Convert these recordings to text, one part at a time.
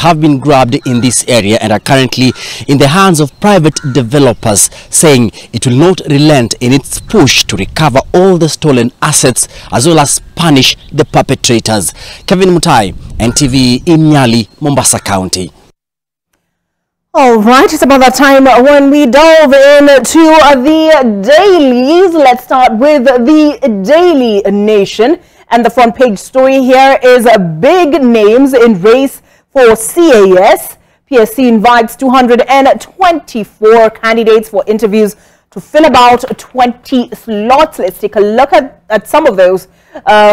have been grabbed in this area and are currently in the hands of private developers, saying it will not relent in its push to recover all the stolen assets as well as punish the perpetrators. Kevin Mutai, NTV in Nyali, Mombasa County. All right, it's about that time when we delve into the dailies. Let's start with the Daily Nation. And the front page story here is big names in race for CAS. PSC invites 224 candidates for interviews to fill about 20 slots. Let's take a look at some of those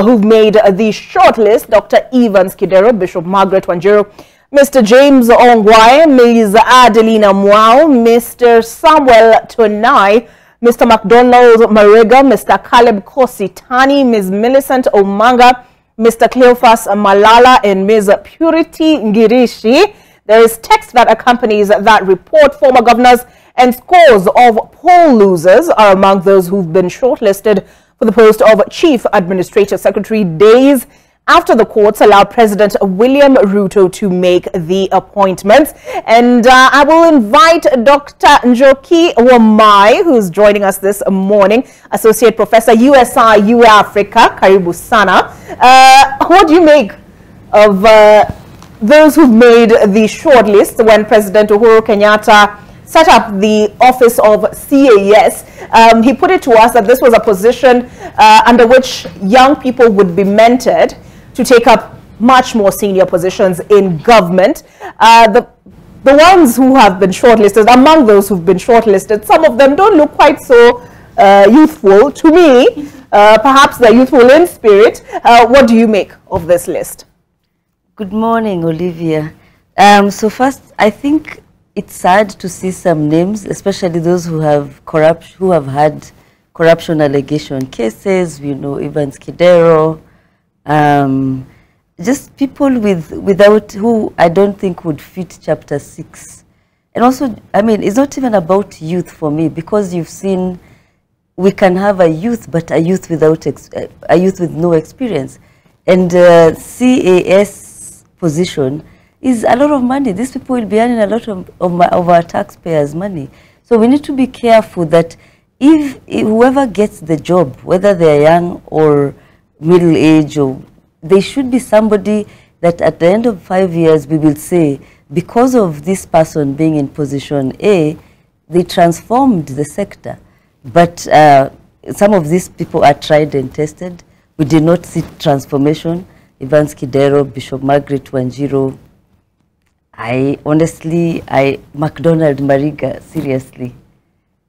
who've made the shortlist. Dr. Evans Kidero, Bishop Margaret Wanjiru, Mr. James Ongwae, Ms. Adelina Mwao, Mr. Samuel Tonai, Mr. McDonald Mariga, Mr. Caleb Kositani, Ms. Millicent Omanga, Mr. Cleophas Malala, and Ms. Purity Ngirishi. There is text that accompanies that report. Former governors and scores of poll losers are among those who've been shortlisted for the post of Chief Administrative Secretary days after the courts allowed President William Ruto to make the appointments. And I will invite Dr. Njoki Wamai, who's joining us this morning, Associate Professor, USI Africa. Karibu sana. What do you make of those who've made the shortlist when President Uhuru Kenyatta set up the office of CAS? He put it to us that this was a position under which young people would be mentored to take up much more senior positions in government. The ones who have been shortlisted, among those who've been shortlisted, some of them don't look quite so youthful to me. Perhaps they're youthful in spirit. What do you make of this list? Good morning, Olivia. So first, I think it's sad to see some names, especially those who have had corruption allegation cases. You know, Evans Kidero. Just people without who I don't think would fit Chapter 6. And also, I mean, it's not even about youth for me, because you've seen we can have a youth, but a youth without a youth with no experience. And CAS position is a lot of money. These people will be earning a lot of our taxpayers' money. So we need to be careful that if whoever gets the job, whether they're young or middle age, or they should be somebody that at the end of 5 years we will say, because of this person being in position A, they transformed the sector. But some of these people are tried and tested. We did not see transformation. Evans Kidero, Bishop Margaret Wanjiru. McDonald Mariga, seriously.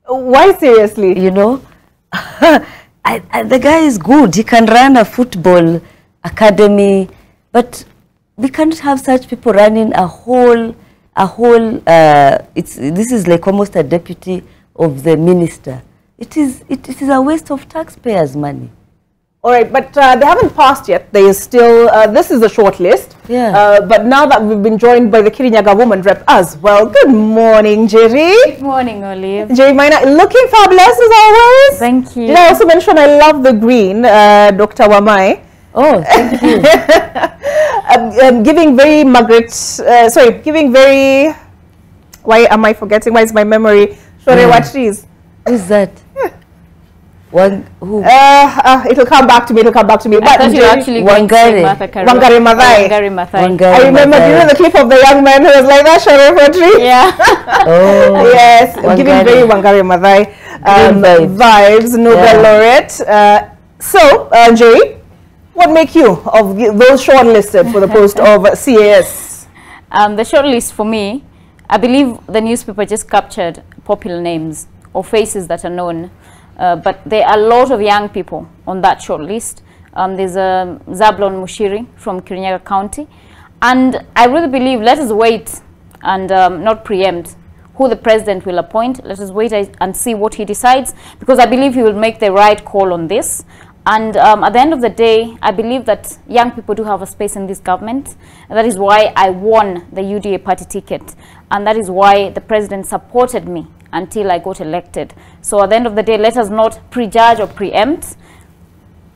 Why seriously? You know, the guy is good. He can run a football academy, but we can't have such people running this is like almost a deputy of the minister. It is a waste of taxpayers' money. All right, but they haven't passed yet. There is still, this is a short list. Yeah. But now that we've been joined by the Kirinyaga woman rep as well. Good morning, Jerry. Good morning, Olive. Jerry Maina, looking fabulous as always. Thank you. Did I also mention I love the green, Dr. Wamai? Oh, thank you. Giving very why am I forgetting? Why is my memory? Watriz. Who's that? One who? It'll come back to me. It'll come back to me. I thought you were actually going to say Wangari Maathai. I remember, you know, the clip of the young man who was like that, Sharif Watri? Yeah. Oh. Yes. Giving very Wangari Maathai vibes. Nobel laureate. So, Jerry, what make you of those shortlisted for the post of CAS? The shortlist for me, I believe the newspaper just captured popular names or faces that are known. But there are a lot of young people on that short list. There's Zablon Mushiri from Kirinyaga County. And I really believe, let us wait and not preempt who the president will appoint. Let us wait and see what he decides, because I believe he will make the right call on this. And at the end of the day, I believe that young people do have a space in this government. And that is why I won the UDA party ticket. And that is why the president supported me until I got elected. So at the end of the day, let us not prejudge or preempt.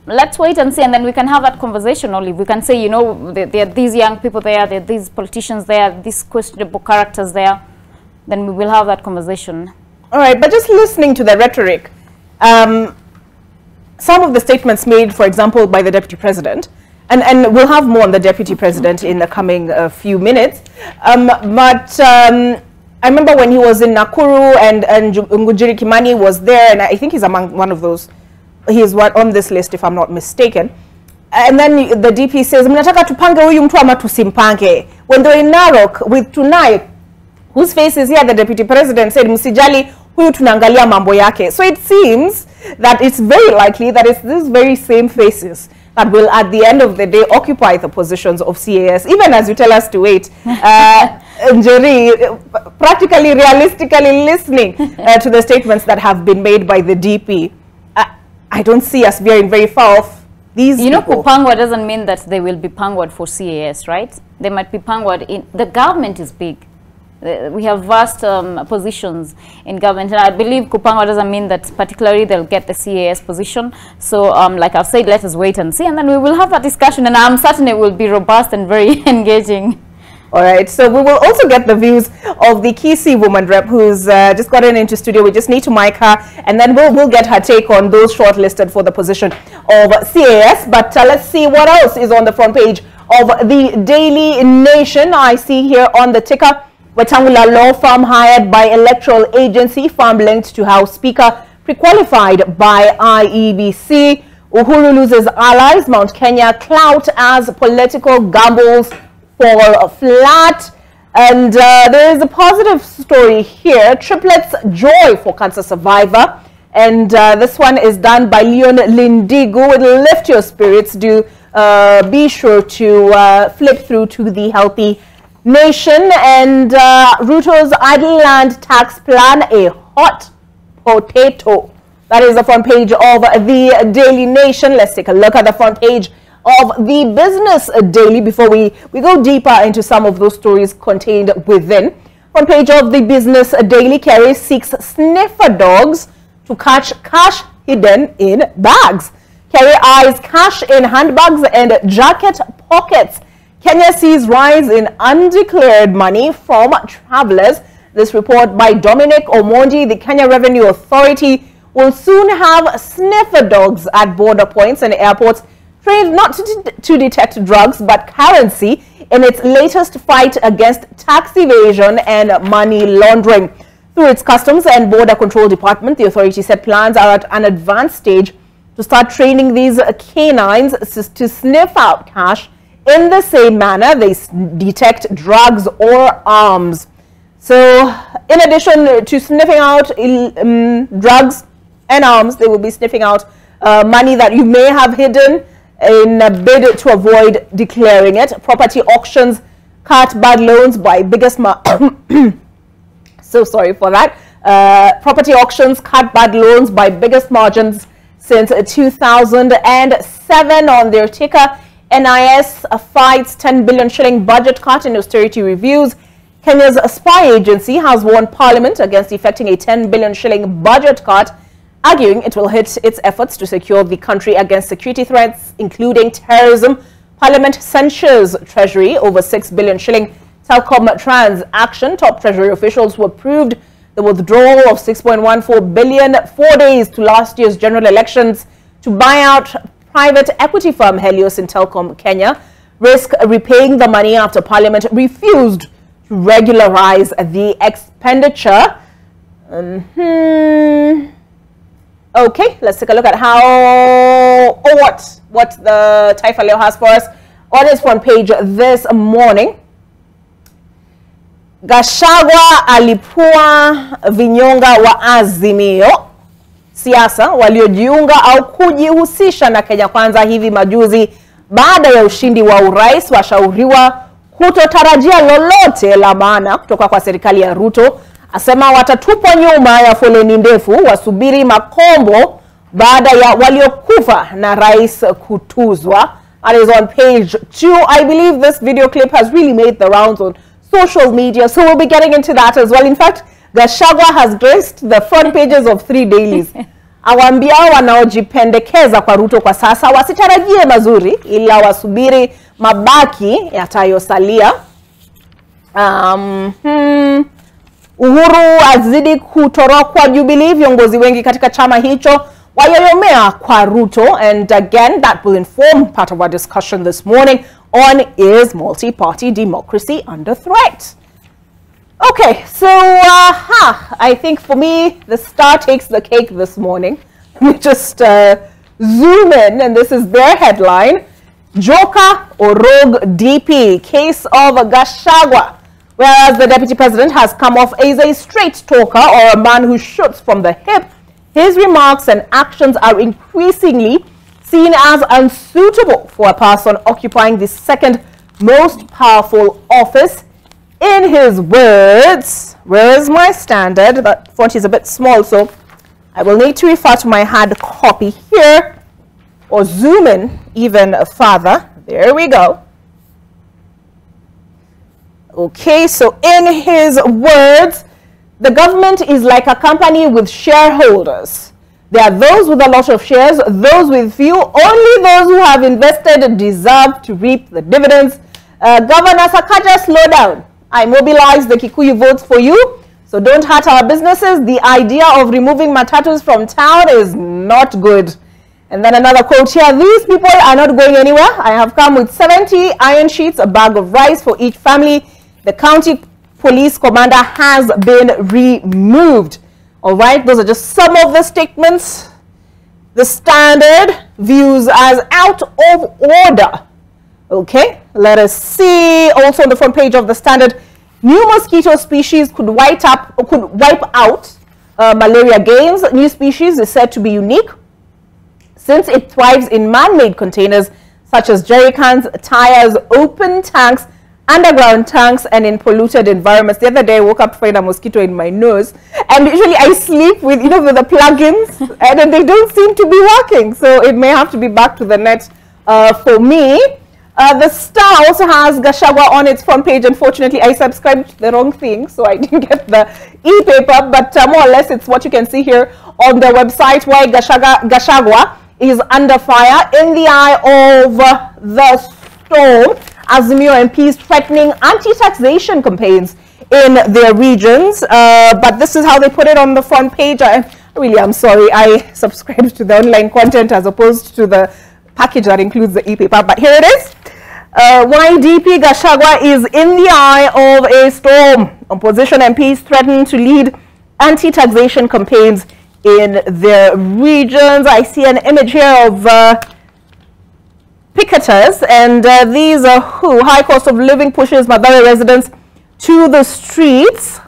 let's wait and see, and then we can have that conversation. Only we can say, you know, there are these young people there, there are these politicians there, these questionable characters there. Then we will have that conversation. All right, but just listening to the rhetoric, some of the statements made, for example, by the Deputy President, and we'll have more on the Deputy President in the coming few minutes, I remember when he was in Nakuru and Ngujiri Kimani was there, and I think he's among one of those, he's on this list if I'm not mistaken. And then the DP says, mnataka tupange huyu mtu ama tusimpange. When they're in Narok with Tunai, whose face is here, the Deputy President said, msijali huyu tunaangalia mambo yake. So it seems that it's very likely that it's these very same faces that will at the end of the day occupy the positions of CAS, even as you tell us to wait. Njeri, practically, realistically listening to the statements that have been made by the DP, I don't see us veering very far off these people. Kupangwa doesn't mean that they will be pangwad for CAS, right? They might be pangwad in, the government is big. We have vast positions in government, and I believe Kupangwa doesn't mean that particularly they'll get the CAS position. So, like I've said, let us wait and see, and then we will have that discussion, and I'm certain it will be robust and very engaging. All right, so we will also get the views of the Kisii woman rep who's just gotten into studio. We just need to mic her, and then we'll get her take on those shortlisted for the position of CAS. But let's see what else is on the front page of the Daily Nation. I see here on the ticker, Wetangula law firm hired by electoral agency, firm linked to House Speaker, pre-qualified by IEBC. Uhuru loses allies, Mount Kenya clout as political gambles fall flat. And there is a positive story here, triplets joy for cancer survivor. And this one is done by Leon Lindigu. It will lift your spirits. Do be sure to flip through to the Healthy Nation. And Ruto's idle land tax plan, a hot potato. That is the front page of the Daily Nation. Let's take a look at the front page of the Business Daily before we go deeper into some of those stories contained within. Front page of the Business Daily, Kerry seeks sniffer dogs to catch cash hidden in bags. Kerry eyes cash in handbags and jacket pockets. Kenya sees rise in undeclared money from travelers. This report by Dominic Omondi. The Kenya Revenue Authority will soon have sniffer dogs at border points and airports, trained not to detect drugs but currency in its latest fight against tax evasion and money laundering. Through its Customs and Border Control Department, the authority said plans are at an advanced stage to start training these canines to sniff out cash in the same manner they detect drugs or arms. So, in addition to sniffing out drugs and arms, they will be sniffing out money that you may have hidden in a bid to avoid declaring it. Property auctions cut bad loans by biggest so sorry for that. Property auctions cut bad loans by biggest margins since 2007 on their ticker. NIS fights 10 billion shilling budget cut in austerity reviews. Kenya's spy agency has warned Parliament against effecting a 10 billion shilling budget cut, arguing it will hit its efforts to secure the country against security threats, including terrorism. Parliament censures Treasury over 6 billion shilling telecom transaction. Top Treasury officials who approved the withdrawal of 6.14 billion 4 days to last year's general elections to buy out private equity firm Helios in Telecom Kenya risk repaying the money after Parliament refused to regularize the expenditure. Okay, let's take a look at what the Taifa Leo has for us on its front page this morning. Gachagua alipua vinyonga wa Azimio, siasa waliojiunga au kujihusisha na Kenya Kwanza hivi majuzi baada ya ushindi wa urais washauriwa kutotarajia lolote la maana kutoka kwa serikali ya Ruto. Asema watatupwa nyuma ya foleni ndefu, wasubiri makombo baada ya waliokufa na rais kutuzwa. That is on page 2. I believe this video clip has really made the rounds on social media, so we'll be getting into that as well. In fact, Gachagua has graced the front pages of 3 dailies. awaambia wanaojipendekeza kwa Ruto kwa sasa wasitarajie mazuri ila wasubiri mabaki yatayosalia. Uhuru azidi kutorokwa Jubilee, viongozi wengi katika chama hicho wayoyomea kwa Ruto, and again that will inform part of our discussion this morning on is multi-party democracy under threat. Okay, so I think for me the star takes the cake this morning. Let me just zoom in, and this is their headline: Joker or Rogue DP, case of Gachagua. Whereas the Deputy President has come off as a straight talker or a man who shoots from the hip, his remarks and actions are increasingly seen as unsuitable for a person occupying the second most powerful office. In his words, where is my standard? That font is a bit small, so I will need to refer to my hard copy here or zoom in even further. There we go. Okay, so in his words, the government is like a company with shareholders. There are those with a lot of shares, those with few. Only those who have invested deserve to reap the dividends. Governor Sakaja, slow down. I mobilize the Kikuyu votes for you, so don't hurt our businesses. The idea of removing matatus from town is not good. And then another quote here: these people are not going anywhere. I have come with 70 iron sheets, a bag of rice for each family. The county police commander has been removed. All right, those are just some of the statements the Standard views as out of order. Okay, let us see. Also on the front page of the Standard, new mosquito species could wipe out malaria gains. New species is said to be unique since it thrives in man-made containers such as jerry cans, tires, open tanks, underground tanks, and in polluted environments. The other day I woke up to find a mosquito in my nose, and usually I sleep with, with the plugins, and then they don't seem to be working, so it may have to be back to the net for me. The Star also has Gachagua on its front page. Unfortunately, I subscribed to the wrong thing, so I didn't get the e-paper, but more or less it's what you can see here on the website, why Gachagua is under fire in the eye of the storm. Azimio MPs threatening anti-taxation campaigns in their regions, but this is how they put it on the front page. I really am sorry, I subscribed to the online content as opposed to the package that includes the e-paper, but here it is. YDP Gachagua is in the eye of a storm. Opposition MPs threaten to lead anti-taxation campaigns in their regions. I see an image here of picketers, and these are who? High cost of living pushes Mathare residents to the streets.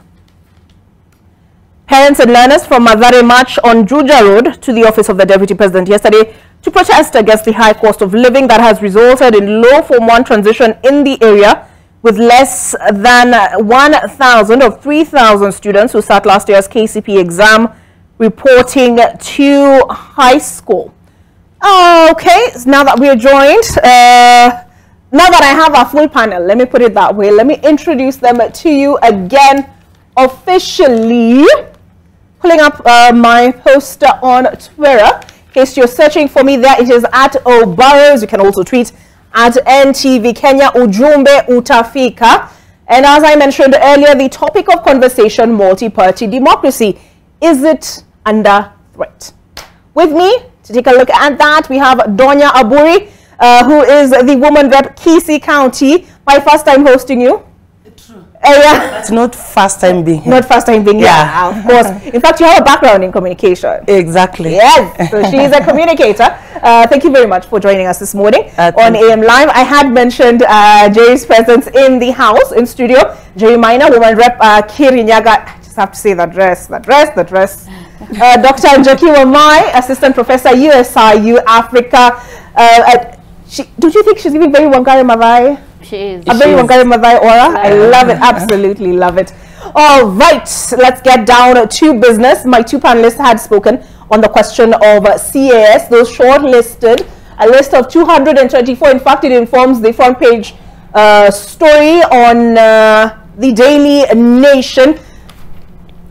Parents and learners from Mathare march on Juja Road to the office of the Deputy President yesterday to protest against the high cost of living that has resulted in low Form 1 transition in the area, with less than 1,000 of 3,000 students who sat last year's KCP exam reporting to high school. Okay, so now that we are joined, now that I have our full panel, let me put it that way, let me introduce them to you again officially. Pulling up my poster on Twitter. In case you're searching for me there, it is at Obarrows. You can also tweet at NTV Kenya. Ujumbe utafika. And as I mentioned earlier, the topic of conversation, multi-party democracy. Is it under threat? With me to take a look at that, we have Dona Aburi, who is the woman rep Kisii County. My first time hosting you. True. Yeah. It's not first time being here. Not first time being here. Yeah. Of course. In fact, you have a background in communication. Exactly. Yes. So she's a communicator. Thank you very much for joining us this morning on AM Live. I had mentioned Jerry's presence in the house, in studio. Jerry Minor, woman rep Kirinyaga. I just have to say the dress. Dr. Njoki Wamai, assistant professor, USIU Africa. Don't you think she's giving very Wangari Maathai? She is. A very Wangari Maathai aura. I love it. Absolutely love it. All right, let's get down to business. My two panelists had spoken on the question of CAS, those shortlisted, a list of 224. In fact, it informs the front page story on the Daily Nation.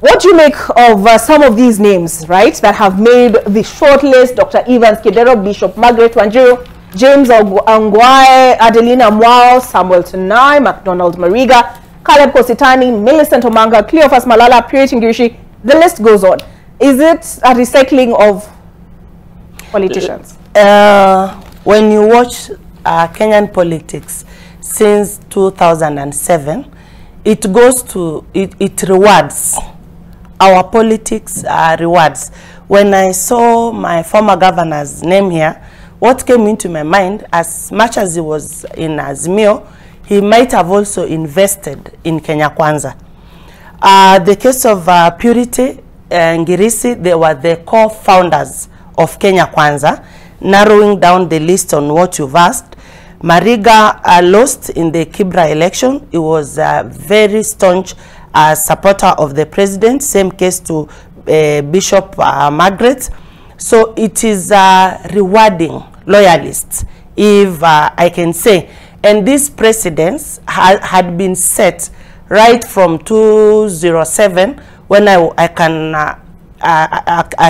What do you make of some of these names, right, that have made the shortlist? Dr. Evans Kidero, Bishop Margaret Wanjiru, James Ongwae, Adelina Mwao, Samuel Tunai, MacDonald Mariga, Caleb Kositani, Millicent Omanga, Cleophas Malala, Purity Ngirishi. The list goes on. Is it a recycling of politicians? When you watch Kenyan politics since 2007, it goes to, it rewards. Our politics rewards. When I saw my former governor's name here, what came into my mind, as much as he was in Azimio, he might have also invested in Kenya Kwanza. The case of Purity and Ngirisi, they were the co-founders of Kenya Kwanza, narrowing down the list on what you've asked. Mariga lost in the Kibra election. He was a very staunch supporter of the president. Same case to Bishop Margaret. So it is rewarding loyalists, if I can say. And these precedents had been set right from 2007, when I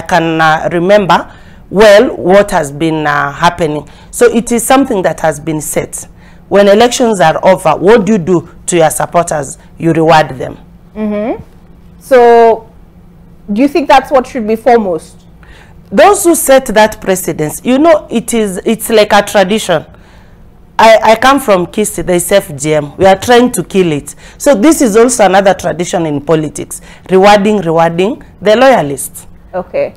can remember well what has been happening. So it is something that has been set. When elections are over, what do you do to your supporters? You reward them. So do you think that's what should be foremost? Those who set that precedence, you know, it's like a tradition. I come from Kisi, the FGM. We are trying to kill it. So this is also another tradition in politics, rewarding the loyalists. Okay.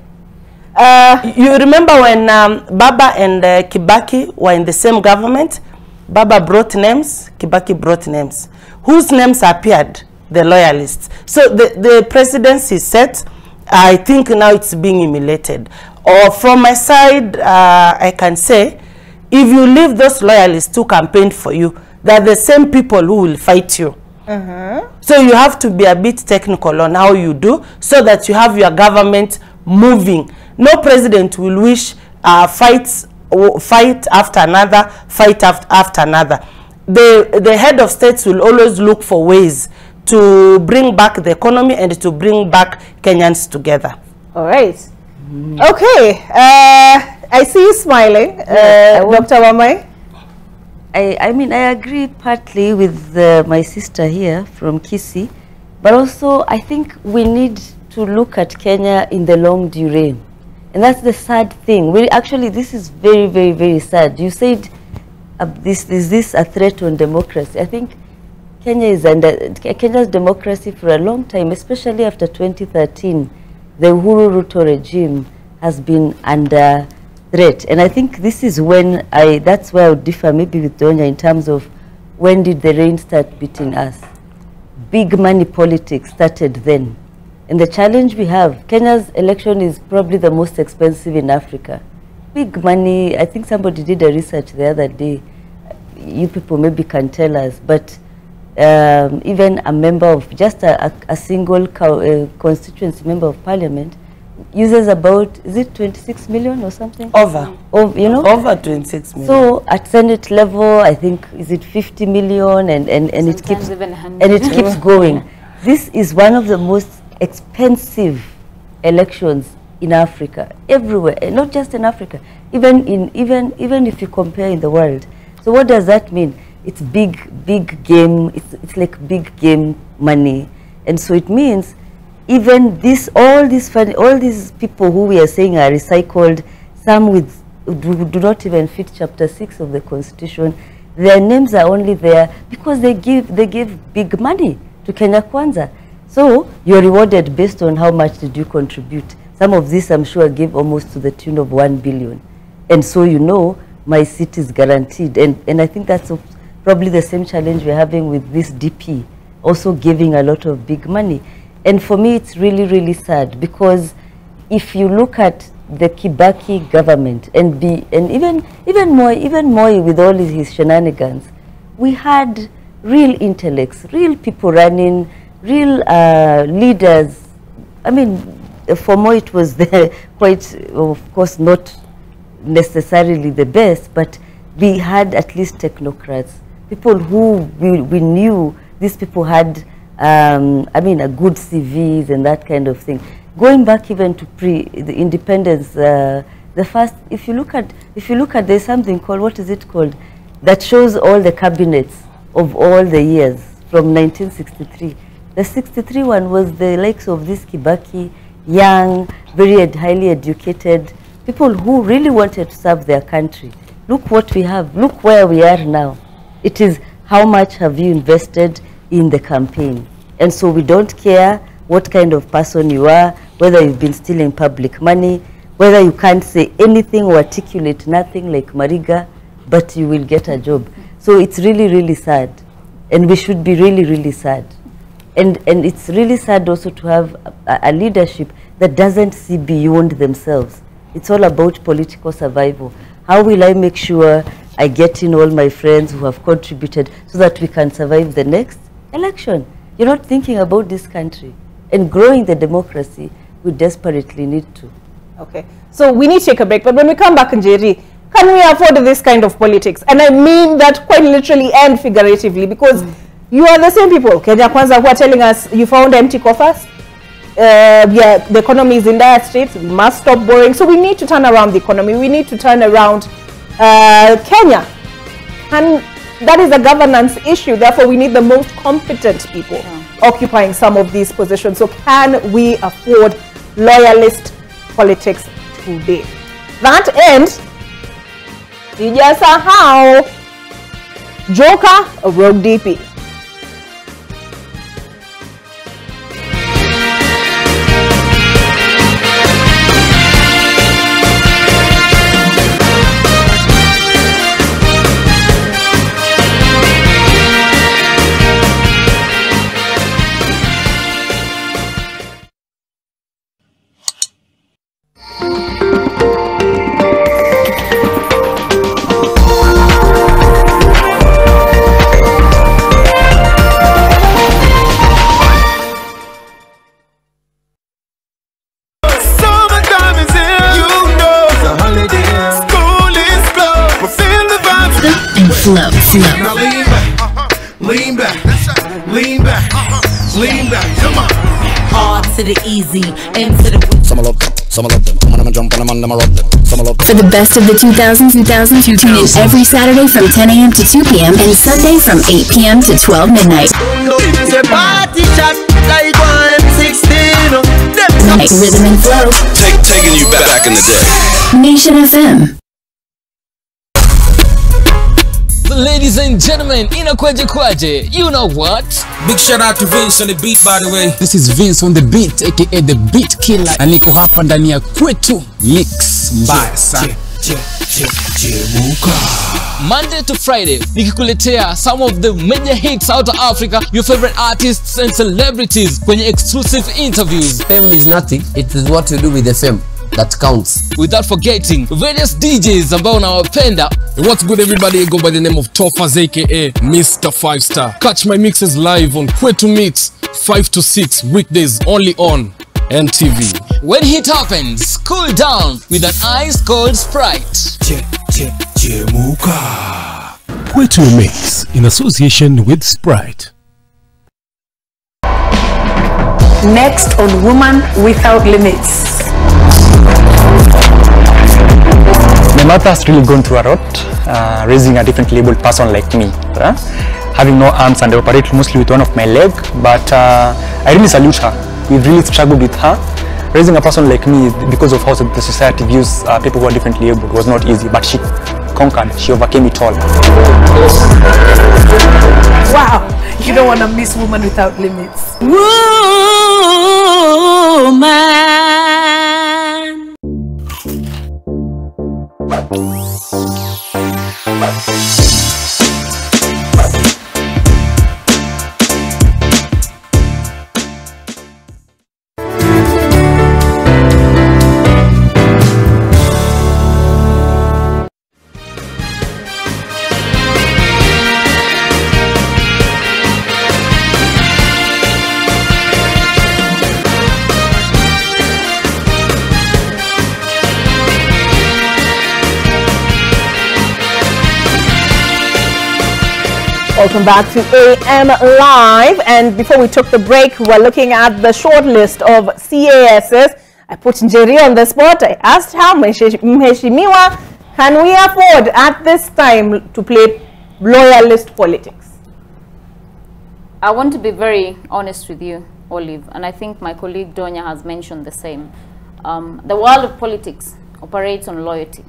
You remember when Baba and Kibaki were in the same government? Baba brought names, Kibaki brought names. Whose names appeared? The loyalists. So the presidency is set. I think now it's being emulated. Or from my side, I can say, if you leave those loyalists to campaign for you, they're the same people who will fight you. So you have to be a bit technical on how you do, so that you have your government moving. No president will wish fight after another, fight after another. The head of states will always look for ways to bring back the economy and to bring back Kenyans together. All right. Okay. I see you smiling, Dr. Wamai. I mean, I agree partly with my sister here from Kisii, but also I think we need to look at Kenya in the long duration. And that's the sad thing. This is very, very, very sad. You said, is this a threat on democracy? I think Kenya is under, Kenya's democracy for a long time, especially after 2013, the Uhuru Ruto regime has been under threat. And I think this is when that's where I would differ maybe with Donya in terms of when did the rain start beating us. Big money politics started then. And the challenge we have, Kenya's election is probably the most expensive in Africa. Big money, I think somebody did a research the other day. You people maybe can tell us, but even a member of, just a single constituency member of parliament uses about, is it 26 million or something? Over. You know? Over 26 million. So at Senate level, I think, is it 50 million and it keeps, even 100. and it keeps going. This is one of the most expensive elections in Africa, everywhere, not just in Africa, even if you compare in the world. So what does that mean? It's big game. It's like big game money, and so it means even all these people who we are saying are recycled, some who do not even fit Chapter 6 of the Constitution. Their names are only there because they give big money to Kenya Kwanza. So you're rewarded based on how much did you contribute. Some of this, I'm sure, give almost to the tune of 1 billion. And so you know my seat is guaranteed. And I think that's probably the same challenge we're having with this DP, also giving a lot of big money. And for me, it's really, really sad, because if you look at the Kibaki government and even more with all his shenanigans, we had real intellects, real people running, real leaders. I mean, for Moi it was quite, of course, not necessarily the best, but we had at least technocrats, people who we knew these people had I mean, a good CVs and that kind of thing. Going back even to the independence, the first, if you look at, there's something called, what is it called, that shows all the cabinets of all the years from 1963. The 63 one was the likes of this Kibaki, young, very highly educated, people who really wanted to serve their country. Look what we have, look where we are now. It is how much have you invested in the campaign. And so we don't care what kind of person you are, whether you've been stealing public money, whether you can't say anything or articulate nothing like Mariga, but you will get a job. So it's really, really sad. And we should be really, really sad. And it's really sad also to have a leadership that doesn't see beyond themselves. It's all about political survival. How will I make sure I get in all my friends who have contributed so that we can survive the next election? You're not thinking about this country. And growing the democracy, we desperately need to. Okay, so we need to take a break. But when we come back, Njeri, can we afford this kind of politics? And I mean that quite literally and figuratively, because you are the same people, Kenya Kwanza, who are telling us you found empty coffers. Yeah, the economy is in dire straits. We must stop borrowing. So we need to turn around the economy. We need to turn around Kenya. And that is a governance issue. Therefore, we need the most competent people occupying some of these positions. So can we afford loyalist politics today? That ends. Sijasahau Joker of Rogue DP. Now lean back, lean back, lean back, come on. Hard to the easy, and to the some love them, some love them. I'm gonna jump on them, I'm gonna rock them. Some love them. For the best of the 2000s, tune in every Saturday from 10 a.m. to 2 p.m. and Sunday from 8 p.m. to 12 midnight. Rhythm and flow. Taking you back in the day. Nation FM. Ladies and gentlemen, inakwaje kwaje? You know what? Big shout out to Vince on the beat, by the way. This is Vince on the beat, aka the beat killer. Na niko hapa ndani ya kwetu mix mbaya sana. Monday to Friday, nikikuletea some of the major hits out of Africa, your favorite artists and celebrities kwenye exclusive interviews. Fame is nothing, it is what you do with the fame that counts. Without forgetting various DJs ambao unawapenda. What's good, everybody? I go by the name of Toffaz, aka Mr. 5 Star. Catch my mixes live on Kwetu Mix 5 to 6 weekdays only on NTV. When hit happens, cool down with an ice cold Sprite. Kwetu Mix in association with Sprite. Next on Woman Without Limits. My mother has really gone through a lot, raising a differently abled person like me. Having no arms and I operate mostly with one of my leg, but I really salute her. We've really struggled with her. Raising a person like me, because of how the society views people who are differently abled, was not easy, but she conquered, she overcame it all. Wow, you don't want to miss Woman Without Limits. woman. Welcome back to AM Live. And before we took the break, we were looking at the short list of CASs. I put Njeri on the spot. I asked her, Mheshimiwa, can we afford at this time to play loyalist politics? I want to be very honest with you, Olive, and I think my colleague Donya has mentioned the same. The world of politics operates on loyalty,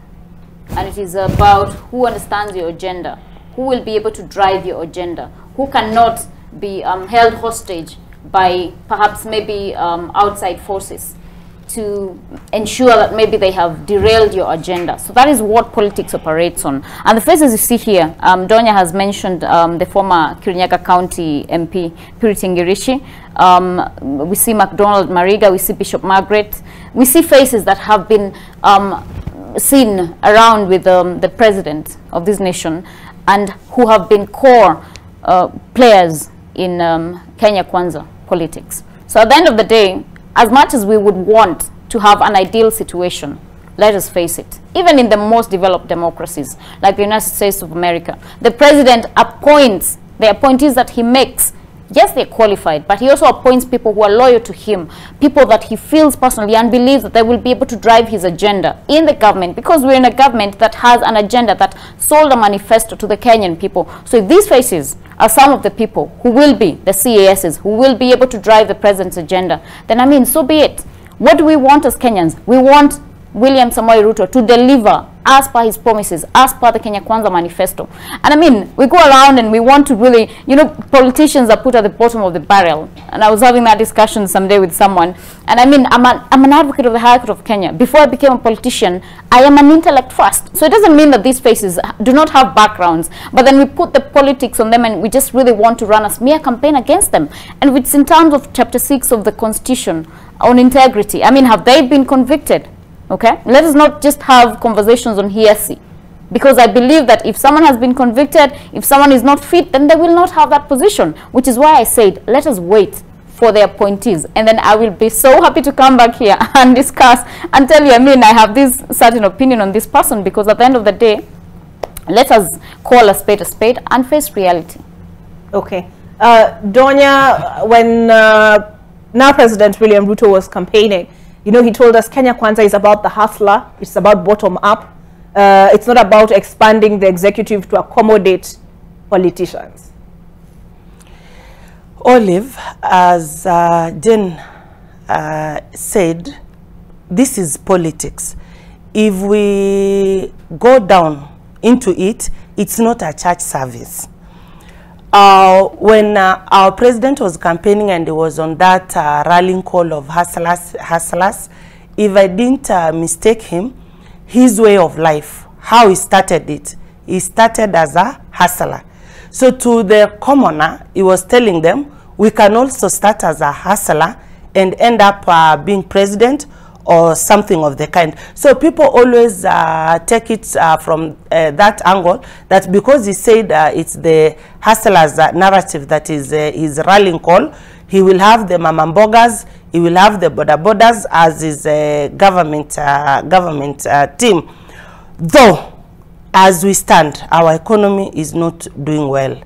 and it is about who understands your agenda, who will be able to drive your agenda, who cannot be held hostage by perhaps maybe outside forces to ensure that maybe they have derailed your agenda. So that is what politics operates on. And the faces you see here, Donya has mentioned the former Kirinyaga County MP, Purity Ngirishi. We see MacDonald Mariga, we see Bishop Margaret. We see faces that have been seen around with the president of this nation and who have been core players in Kenya Kwanza politics. So at the end of the day, as much as we would want to have an ideal situation, let us face it, even in the most developed democracies, like the United States of America, the president appoints, the appointees that he makes, yes, they're qualified, but he also appoints people who are loyal to him, people that he feels personally and believes that they will be able to drive his agenda in the government, because we're in a government that has an agenda that sold a manifesto to the Kenyan people. So if these faces are some of the people who will be the CASs, who will be able to drive the president's agenda, then I mean, so be it. What do we want as Kenyans? We want William Samoei Ruto to deliver as per his promises, as per the Kenya Kwanza manifesto. And I mean, we go around and we want to really, you know, politicians are put at the bottom of the barrel. And I was having that discussion someday with someone. And I mean, I'm an advocate of the High Court of Kenya. Before I became a politician, I am an intellect first. So it doesn't mean that these faces do not have backgrounds, but then we put the politics on them and we just really want to run a smear campaign against them. And it's in terms of Chapter 6 of the Constitution on integrity. I mean, have they been convicted? Okay, let us not just have conversations on hearsay, because I believe that if someone has been convicted, if someone is not fit, then they will not have that position, which is why I said, let us wait for the appointees, and then I will be so happy to come back here and discuss and tell you, I mean, I have this certain opinion on this person, because at the end of the day, let us call a spade and face reality. Okay. Donya, when now President William Ruto was campaigning, you know, he told us Kenya Kwanza is about the hustler. It's about bottom up. It's not about expanding the executive to accommodate politicians. Olive, as Jen said, this is politics. If we go down into it, it's not a church service. When our president was campaigning and he was on that rallying call of hustlers, if I didn't mistake him, his way of life, how he started it, he started as a hustler. So to the commoner, he was telling them, we can also start as a hustler and end up being president or something of the kind. So people always take it from that angle, that because he said it's the hustlers narrative that is his rallying call, he will have the mamambogas, he will have the boda as his government team. Though, as we stand, our economy is not doing well.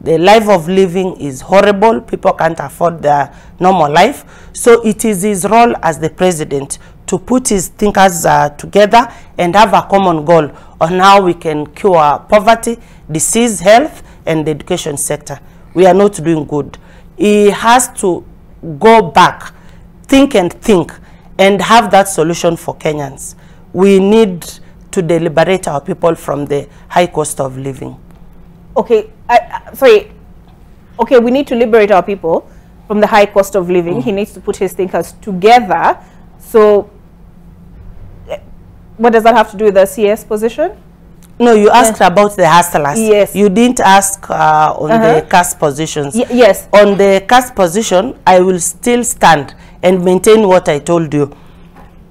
The life of living is horrible. People can't afford their normal life. So it is his role as the president to put his thinkers together and have a common goal on how we can cure poverty, disease, health, and the education sector. We are not doing good. He has to go back, think and have that solution for Kenyans. We need to deliberate our people from the high cost of living. Okay, sorry. Okay, we need to liberate our people from the high cost of living. He needs to put his thinkers together. So, what does that have to do with the CS position? No, you asked about the hustlers. Yes. You didn't ask on the caste positions. Yes. On the caste position, I will still stand and maintain what I told you.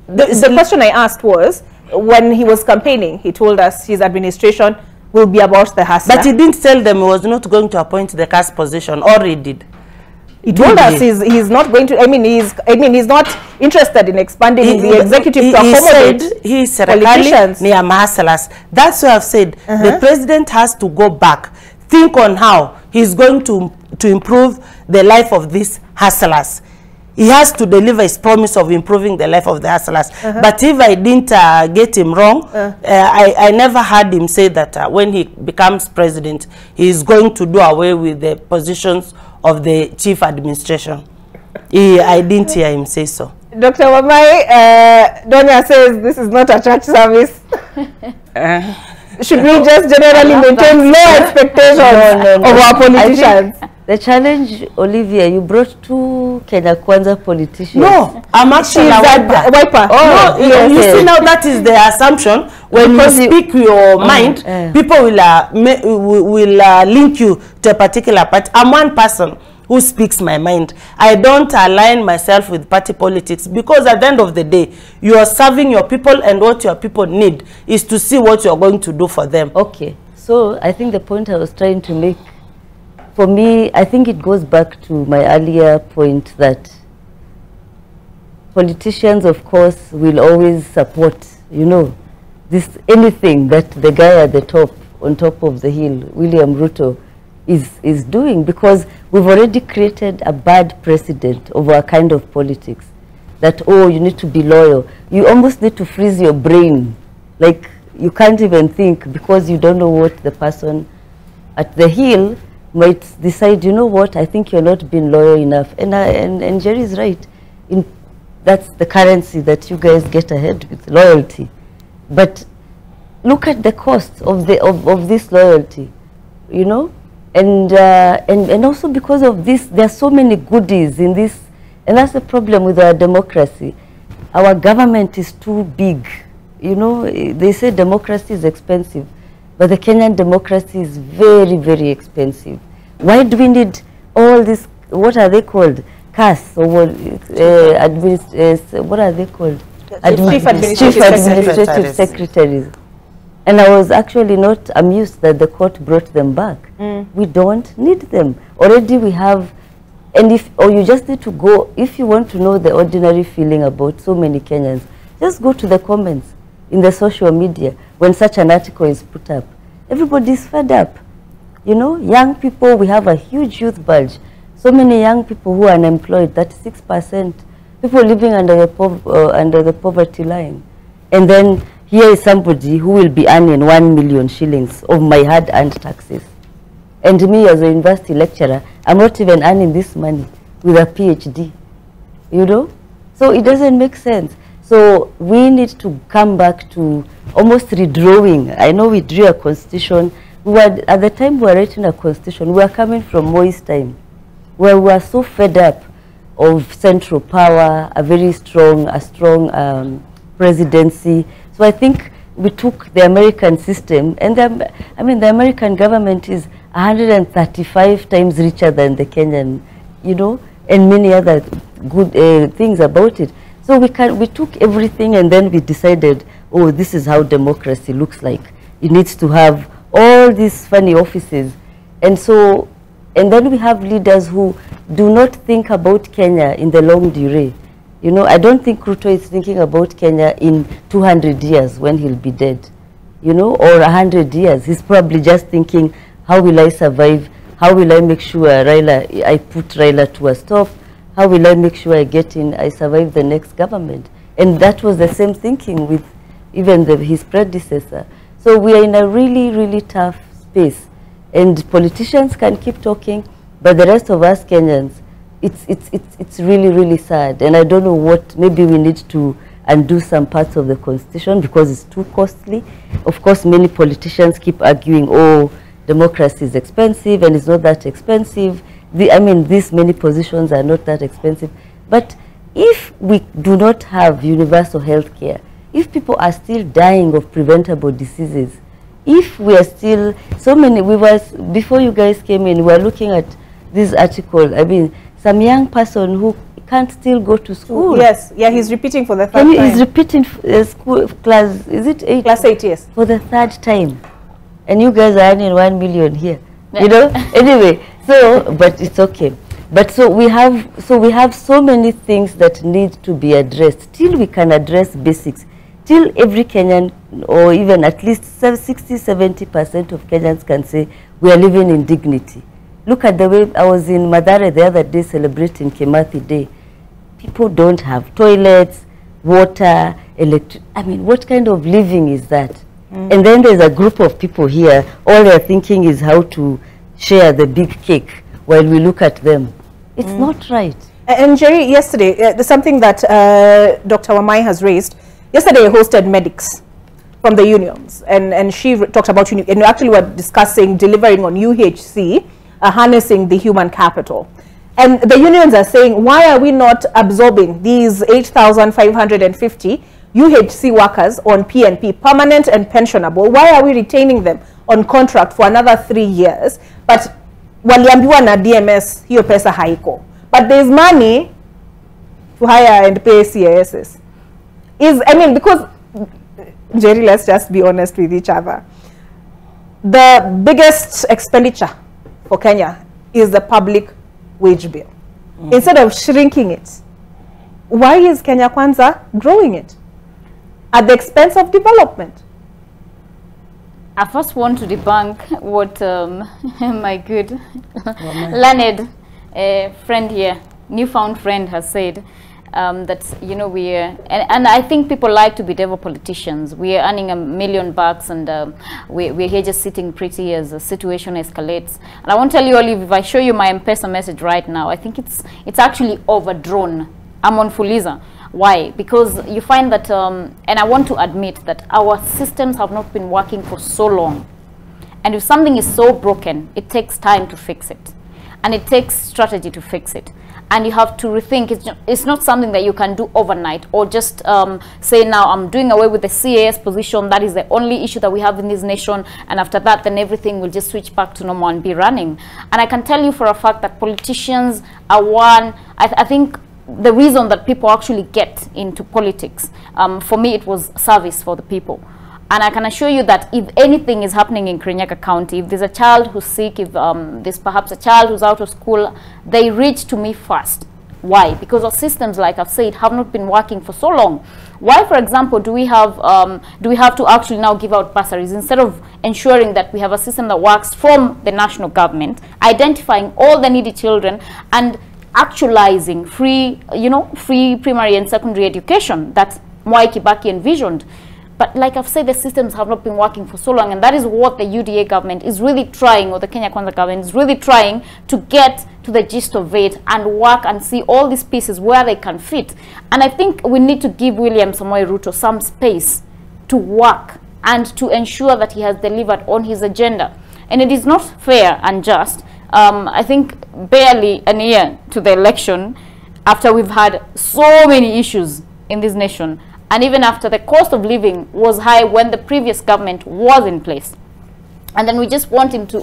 The question I asked was, when he was campaigning, he told us his administration will be about the hustler. But he didn't tell them he was not going to appoint the caste position, or he did. He told us he's not going to. I mean, he's not interested in expanding the executive to accommodate politicians. That's why I've said the president has to go back, think on how he's going to improve the life of these hustlers. He has to deliver his promise of improving the life of the hustlers. But if I didn't get him wrong, I never heard him say that when he becomes president, he is going to do away with the positions of the chief administration. I didn't hear him say so. Dr. Wamai, Dona says this is not a church service. Should we just generally maintain low expectations of our politicians? The challenge, Olivia, you brought two Kenya Kwanza politicians. No, I'm actually a wiper. Oh, no, yes, you see now that is the assumption. When you speak your mind, people will link you to a particular party. I'm one person who speaks my mind. I don't align myself with party politics because at the end of the day, you are serving your people, and what your people need is to see what you are going to do for them. Okay, so I think the point I was trying to make, for me, I think it goes back to my earlier point that politicians, of course, will always support, you know, this anything that the guy at the top, on top of the hill, William Ruto, is doing, because we've already created a bad precedent of our kind of politics. That, oh, you need to be loyal. You almost need to freeze your brain. Like, you can't even think because you don't know what the person at the hill might decide, you know what, I think you're not being loyal enough. And Jerry is right. That's the currency that you guys get ahead with, loyalty. But look at the cost of this loyalty, you know? And also because of this, there are so many goodies in this, and that's the problem with our democracy. Our government is too big. You know, they say democracy is expensive, but the Kenyan democracy is very, very expensive. Why do we need all this, what are they called? CAS, or what are they called? Chief Administrative Secretaries. And I was actually not amused that the court brought them back. We don't need them. Already we have, and you just need to go, if you want to know the ordinary feeling about so many Kenyans, just go to the comments in the social media when such an article is put up. Everybody's fed up. You know, young people, we have a huge youth bulge. So many young people who are unemployed, 36%, people living under the poverty line. And then here is somebody who will be earning 1 million shillings of my hard-earned taxes. And me as a university lecturer, I'm not even earning this money with a PhD, you know? So it doesn't make sense. So we need to come back to almost redrawing. I know we drew a constitution. At the time we were writing a constitution, we were coming from Moi's time, where we were so fed up of central power, a strong presidency. So I think we took the American system, and the American government is 135 times richer than the Kenyan, you know, and many other good things about it. So we took everything, and then we decided, oh, this is how democracy looks like. It needs to have all these funny offices. And then we have leaders who do not think about Kenya in the long durée. You know, I don't think Ruto is thinking about Kenya in 200 years when he'll be dead, you know, or 100 years. He's probably just thinking, how will I survive? How will I make sure I put Raila to a stop? How will I make sure I survive the next government? And that was the same thinking with even his predecessor. So we are in a really, really tough space. And politicians can keep talking, but the rest of us Kenyans, it's really, really sad. And I don't know what, maybe we need to undo some parts of the constitution because it's too costly. Of course, many politicians keep arguing, oh, democracy is expensive, and it's not that expensive. These many positions are not that expensive. But if we do not have universal health care, if people are still dying of preventable diseases, if we are still, before you guys came in, we were looking at this article, some young person who can't still go to school. Yes, yeah, he's repeating for the third time. He's repeating school class, is it 8? Class 8, yes. For the third time. And you guys are earning 1 million here. Yeah. You know? Anyway, but it's okay. But so we have so many things that need to be addressed. Till we can address basics, till every Kenyan, or even at least 60-70% of Kenyans can say, we are living in dignity. Look at the way I was in Mathare the other day celebrating Kimathi Day. People don't have toilets, water, electric. I mean, what kind of living is that? And then there's a group of people here, all they're thinking is how to share the big cake while we look at them. It's not right. And Jerry, yesterday, there's something that Dr. Wamai has raised. Yesterday, I hosted medics from the unions, and she talked about, and we actually were discussing delivering on UHC, harnessing the human capital. And the unions are saying, why are we not absorbing these 8,550 UHC workers on PNP, permanent and pensionable? Why are we retaining them on contract for another 3 years? But waliambiwa na DMS, hiyo pesa haiko. But there's money to hire and pay CASs. I mean, because, Jerry, let's just be honest with each other. The biggest expenditure for Kenya is the public wage bill. Instead of shrinking it, why is Kenya Kwanza growing it at the expense of development? I first want to debunk what my good learned friend here, newfound friend, has said. That, you know, and I think people like to be devil politicians. We are earning $1 million and we're here just sitting pretty as the situation escalates. And I want to tell you, Olive, if I show you my M-Pesa message right now, I think it's actually overdrawn. I'm on Fuliza. Why? Because you find that, and I want to admit that our systems have not been working for so long. And if something is so broken, it takes time to fix it. And it takes strategy to fix it. And you have to rethink. It's not something that you can do overnight, or just say, now I'm doing away with the CAS position. That is the only issue that we have in this nation. And after that, then everything will just switch back to normal and be running. And I can tell you for a fact that politicians are one. I think the reason that people actually get into politics, for me, it was service for the people. And I can assure you that if anything is happening in Kirinyaga County, if there's a child who's sick, if there's perhaps a child who's out of school, they reach to me first. Why? Because our systems, like I've said, have not been working for so long. Why, for example, do we have to actually now give out bursaries instead of ensuring that we have a system that works from the national government, identifying all the needy children and actualizing free primary and secondary education that Mwai Kibaki envisioned? But like I've said, the systems have not been working for so long, and that is what the UDA government is really trying, or the Kenya Kwanza government is really trying to get to the gist of it and work and see all these pieces where they can fit. And I think we need to give William Samoei Ruto some space to work and to ensure that he has delivered on his agenda. And it is not fair and just. I think barely a year to the election, after we've had so many issues in this nation, and even after the cost of living was high when the previous government was in place. And then we just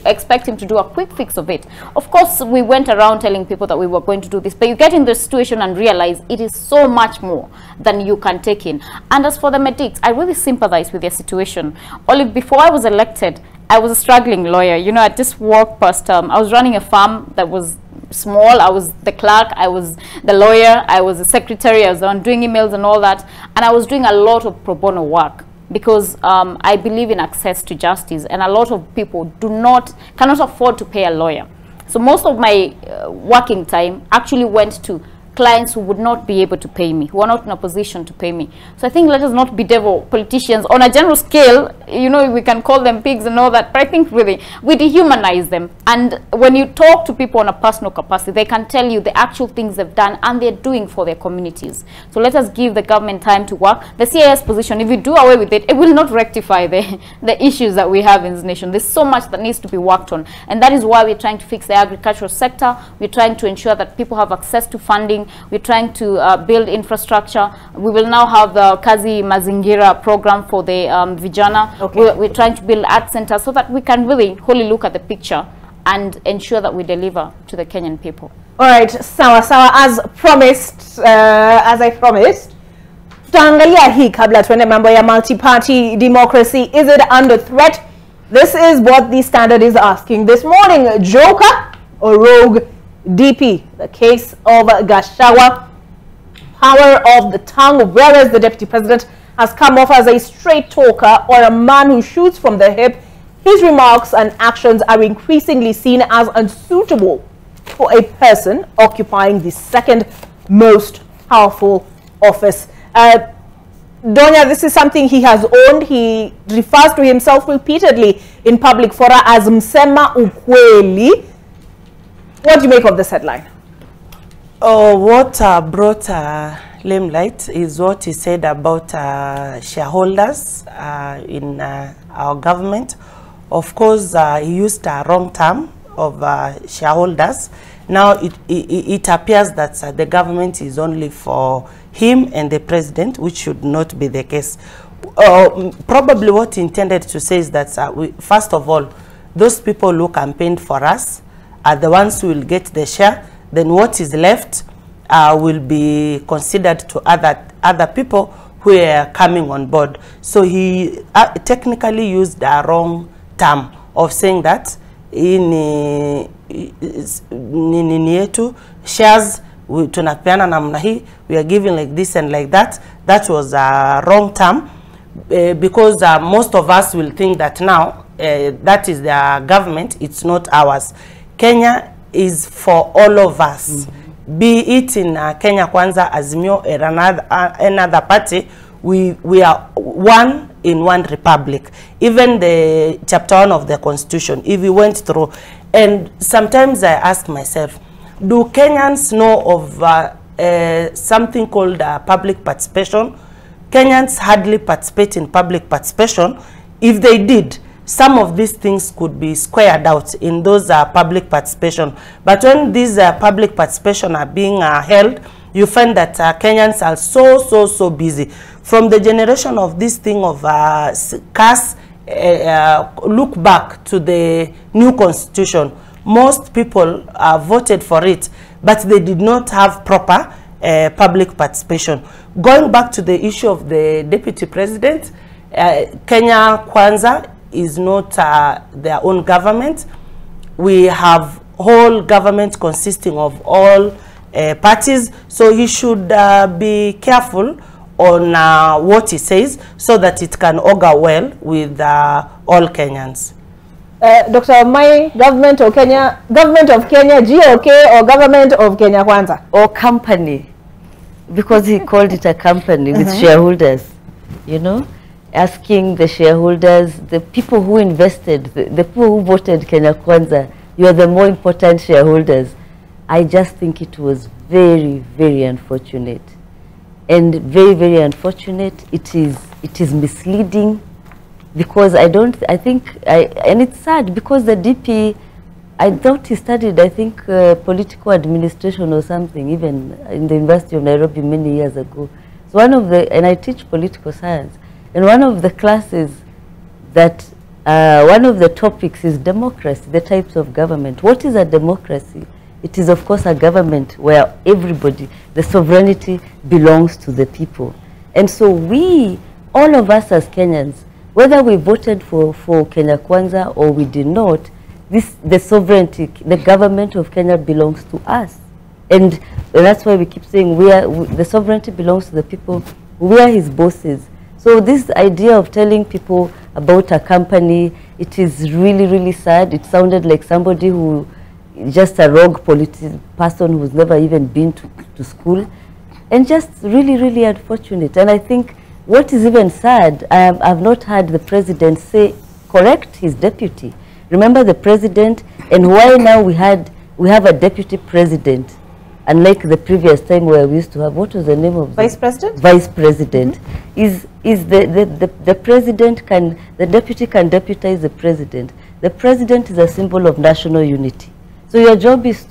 expect him to do a quick fix of it. Of course, we went around telling people that we were going to do this, but you get in the situation and realize it is so much more than you can take in. And as for the medics, I really sympathize with their situation. Only before I was elected, I was a struggling lawyer. You know, I just walked past, I was running a farm that was small. I was the clerk, I was the lawyer, I was the secretary, I was the one doing emails and all that, and I was doing a lot of pro bono work because I believe in access to justice, and a lot of people cannot afford to pay a lawyer. So most of my working time actually went to clients who would not be able to pay me, who are not in a position to pay me. So I think let us not be devil politicians. On a general scale, you know, we can call them pigs and all that, but I think really we dehumanize them. And when you talk to people on a personal capacity, they can tell you the actual things they've done and they're doing for their communities. So let us give the government time to work. The CIS position, if we do away with it, it will not rectify the issues that we have in this nation. There's so much that needs to be worked on. And that is why we're trying to fix the agricultural sector. We're trying to ensure that people have access to funding. We're trying to build infrastructure. We will now have the Kazi Mazingira program for the vijana. Okay. We're trying to build art centers so that we can really wholly look at the picture and ensure that we deliver to the Kenyan people. All right, sawa, as promised, as I promised, tutaangalia hii kabla tuende mambo ya multi-party democracy. Is it under threat? This is what the Standard is asking this morning. Joker or rogue DP? The case of Gachagua, power of the tongue, whereas the deputy president has come off as a straight talker or a man who shoots from the hip. his remarks and actions are increasingly seen as unsuitable for a person occupying the second most powerful office. Donya, this is something he has owned. He refers to himself repeatedly in public fora as Msema Ukweli. What do you make of this headline? What brought limelight is what he said about shareholders in our government. Of course, he used a wrong term of shareholders. Now it appears that the government is only for him and the president, which should not be the case. Probably what he intended to say is that, first of all, those people who campaigned for us are the ones who will get the share. Then what is left will be considered to other people who are coming on board. So he technically used the wrong term of saying that in yetu shares tunapeana namna hii, we are giving like this and like that. That was a wrong term because most of us will think that now that is the government, it's not ours. Kenya is for all of us. Be it in Kenya Kwanza, Azimio, or another party, we are one in one republic. Even the chapter 1 of the constitution, if we went through, and sometimes I ask myself, do Kenyans know of something called public participation? Kenyans hardly participate in public participation. If they did, some of these things could be squared out in those public participation. But when these public participation are being held, you find that Kenyans are so busy. From the generation of this thing of CAS, look back to the new constitution. Most people voted for it, but they did not have proper public participation. Going back to the issue of the deputy president, Kenya Kwanza is not their own government. We have whole government consisting of all parties, so he should be careful on what he says so that it can augur well with all Kenyans. Dr. Mai, government of Kenya, GOK, or government of Kenya Kwanza? Or company, because he called it a company with shareholders, you know, asking the shareholders, the people who invested, the people who voted Kenya Kwanza, you are the more important shareholders. I just think it was very unfortunate. And very unfortunate. It is misleading. Because and it's sad because the DP, I thought he studied, I think, political administration or something, even in the University of Nairobi many years ago. So and I teach political science, and one of the classes that, one of the topics is democracy, the types of government. What is a democracy? It is, of course, a government where everybody, the sovereignty belongs to the people. And so all of us as Kenyans, whether we voted for Kenya Kwanza or we did not, the sovereignty, the government of Kenya belongs to us. And that's why we keep saying the sovereignty belongs to the people. We are his bosses. So this idea of telling people about a company, it is really sad. It sounded like somebody who, just a rogue person who's never even been to school. And just really unfortunate. And I think what is even sad, I've not heard the president correct his deputy. Remember the president, and why now we have a deputy president, unlike the previous time where we used to have, what was the name of Vice President? Vice President. Is the president the deputy can deputize the president. The president is a symbol of national unity. So your job is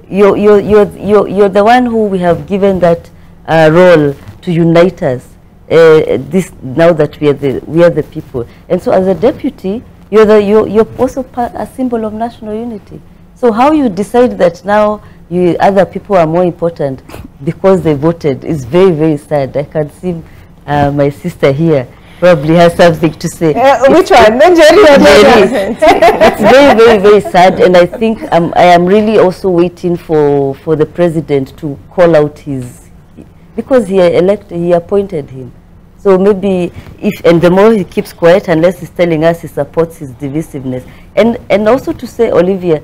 you're the one who we have given that role to unite us. Now that we are the people, and so as a deputy, you're also a symbol of national unity. So how you decide that now other people are more important because they voted is very sad. I can see my sister here probably has something to say. Which one? It's very sad, and I think I am really also waiting for the president to call out because he appointed him. So maybe and the more he keeps quiet, unless he's telling us he supports his divisiveness. And also to say, Olivia,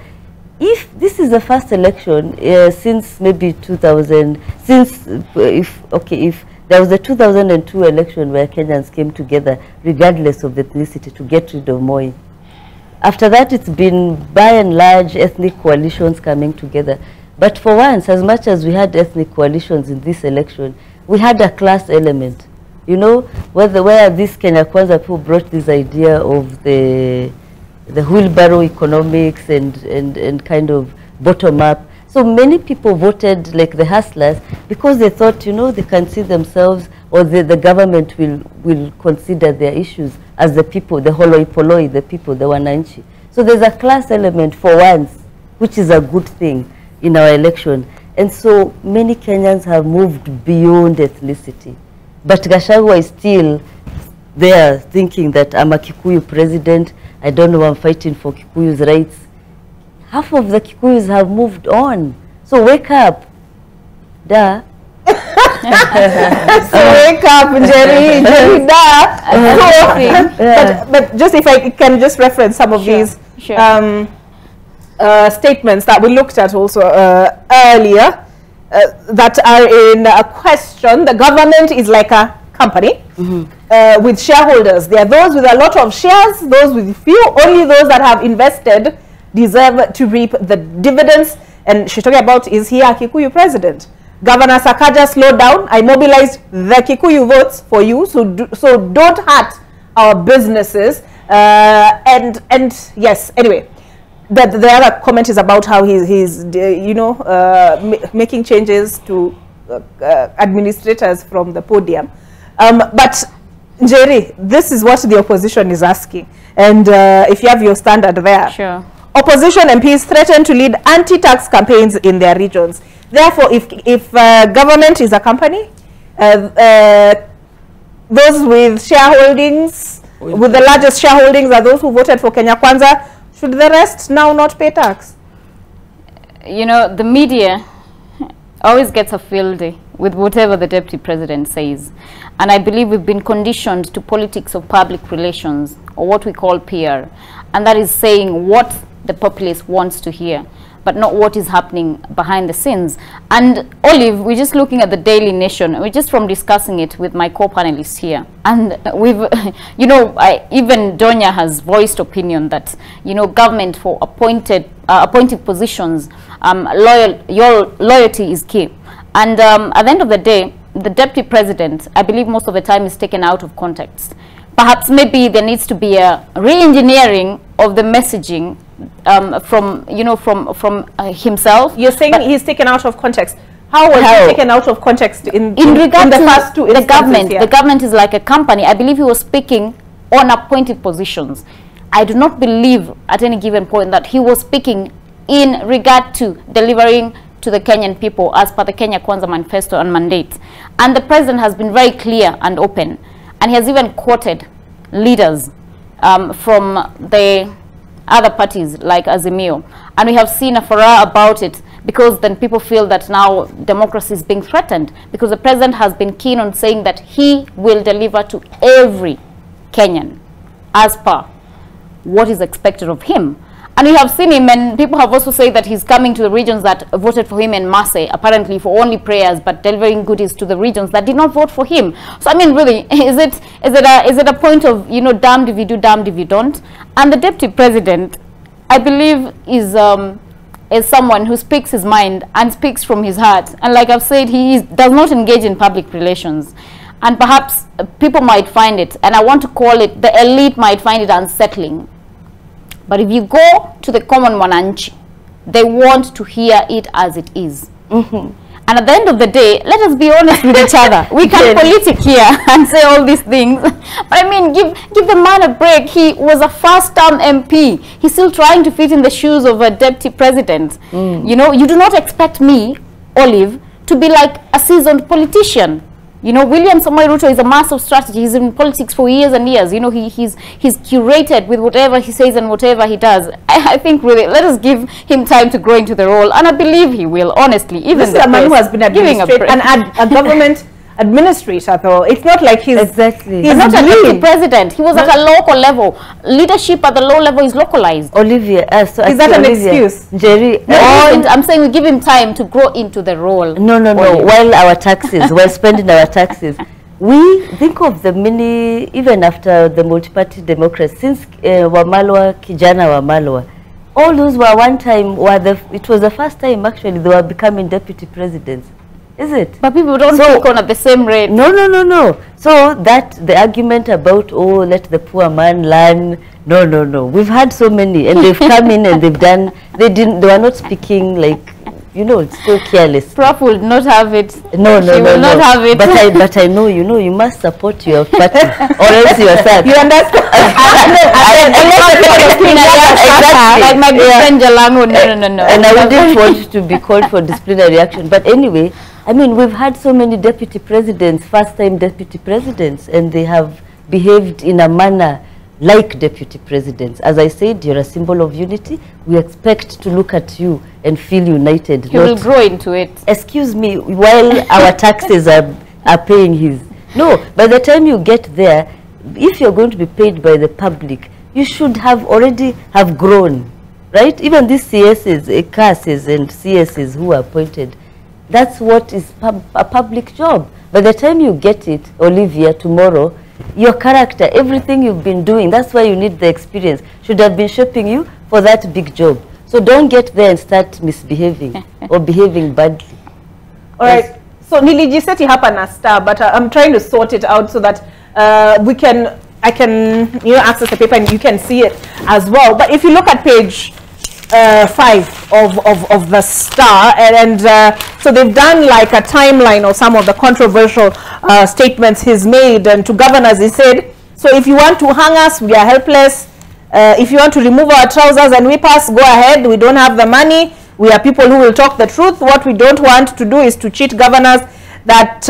if this is the first election since maybe 2000, if there was the 2002 election where Kenyans came together, regardless of ethnicity, to get rid of Moi. After that, it's been, by and large, ethnic coalitions coming together. But for once, as much as we had ethnic coalitions in this election, we had a class element. You know, where this Kenya Kwanza people brought this idea of the wheelbarrow economics and kind of bottom-up. So many people voted like the hustlers because they thought, you know, they can see themselves, or the government will consider their issues as the people, the holoi poloi, the people, the wananchi. So there's a class element for once, which is a good thing in our election. And so many Kenyans have moved beyond ethnicity. But Gachagua is still there thinking that I'm a Kikuyu president, I don't know, I'm fighting for Kikuyu's rights. Half of the Kikuyus have moved on. So wake up. Duh. So wake up, Jerry, duh. But just if I can just reference some of these statements that we looked at also earlier that are in question. The government is like a company with shareholders. There are those with a lot of shares, those with few. Only those that have invested deserve to reap the dividends. And she's talking about, is he a Kikuyu president? Governor Sakaja, slow down. I mobilized the Kikuyu votes for you, so don't hurt our businesses. And yes, anyway, the other comment is about how he's you know, making changes to administrators from the podium. But Jerry, this is what the opposition is asking, and if you have your standard there. Sure. Opposition MPs threaten to lead anti-tax campaigns in their regions. Therefore, if government is a company, those with shareholdings, with the largest shareholdings are those who voted for Kenya Kwanza. Should the rest now not pay tax? You know, the media always gets a field day with whatever the deputy president says. And I believe we've been conditioned to politics of public relations, or what we call PR. And that is saying what the populace wants to hear, but not what is happening behind the scenes. And Olive, we're just looking at the Daily Nation. We're just from discussing it with my co-panelists here. And we've, you know, even Donya has voiced opinion that, you know, government for appointed positions, loyalty is key. And at the end of the day, the deputy president, I believe most of the time, is taken out of context. Perhaps maybe there needs to be a re-engineering of the messaging from, you know, from himself. You're saying he's taken out of context. How was he taken out of context in regard the to first two instances? The government, here? the government is like a company. I believe he was speaking on appointed positions. I do not believe at any given point that he was speaking in regard to delivering to the Kenyan people as per the Kenya Kwanza manifesto and mandate. And the president has been very clear and open, and he has even quoted leaders from the other parties like Azimio. And we have seen a furore about it, because then people feel that now democracy is being threatened, because the president has been keen on saying that he will deliver to every Kenyan as per what is expected of him. And we have seen him, and people have also said that he's coming to the regions that voted for him in Marseille, apparently for only prayers, but delivering goodies to the regions that did not vote for him. So I mean, really, is it a point of, you know, damned if you do, damned if you don't? And the deputy president, I believe, is someone who speaks his mind and speaks from his heart. And like I've said, he does not engage in public relations. And perhaps people might find it, and I want to call it, the elite might find it unsettling. But if you go to the common mwananchi, they want to hear it as it is. And at the end of the day, let us be honest with each other. We can politic here and say all these things. But I mean, give the man a break. He was a first-term MP. He's still trying to fit in the shoes of a deputy president. You know, you do not expect me, Olive, to be like a seasoned politician. You know, William Samoei Ruto is a master of strategy. He's in politics for years and years. You know, he's curated with whatever he says and whatever he does. I think really, let us give him time to grow into the role, and I believe he will. Honestly, even this is a man who has been administrating a government administrator, though. It's not like he's exactly. He's not a deputy president. He was at a local level. Leadership at the low level is localized. Olivia, so is that an excuse? Jerry, I'm saying we give him time to grow into the role. No. While our taxes, while spending our taxes, we think of the many, even after the multi-party democracy, since Wamalwa, Kijana Wamalwa, all those were one time, it was the first time actually they were becoming deputy presidents. Is it? But people don't take on at the same rate. No. So that the argument about, oh, let the poor man learn. No. We've had so many, and they've come in and they've done. They were not speaking like, it's so careless. Prof will not have it. No. Not have it. But I know, you must support your party, or else you are sad. You understand? Like my good friend Jalango. No. And I wouldn't want to be called for disciplinary action. But anyway, I mean, we've had so many deputy presidents, first-time deputy presidents, and they have behaved in a manner like deputy presidents. As I said, you're a symbol of unity. We expect to look at you and feel united. He will grow into it. Excuse me, while our taxes are paying his. No, by the time you get there, if you're going to be paid by the public, you should have already have grown, right? Even these CSs, CASs and CSs who are appointed, that's what is a public job. By the time you get it, Olivia, tomorrow, your character, everything you've been doing, that's why you need the experience, should have been shaping you for that big job. So don't get there and start misbehaving or behaving badly. All right. So nilijiseti hapa na star, but I'm trying to sort it out so that I can access the paper and you can see it as well. But if you look at page 5 of the Star, and so they've done like a timeline of some of the controversial statements he's made, and to governors he said, so if you want to hang us, we are helpless. If you want to remove our trousers and whip us, go ahead. We don't have the money. We are people who will talk the truth. What we don't want to do is to cheat governors that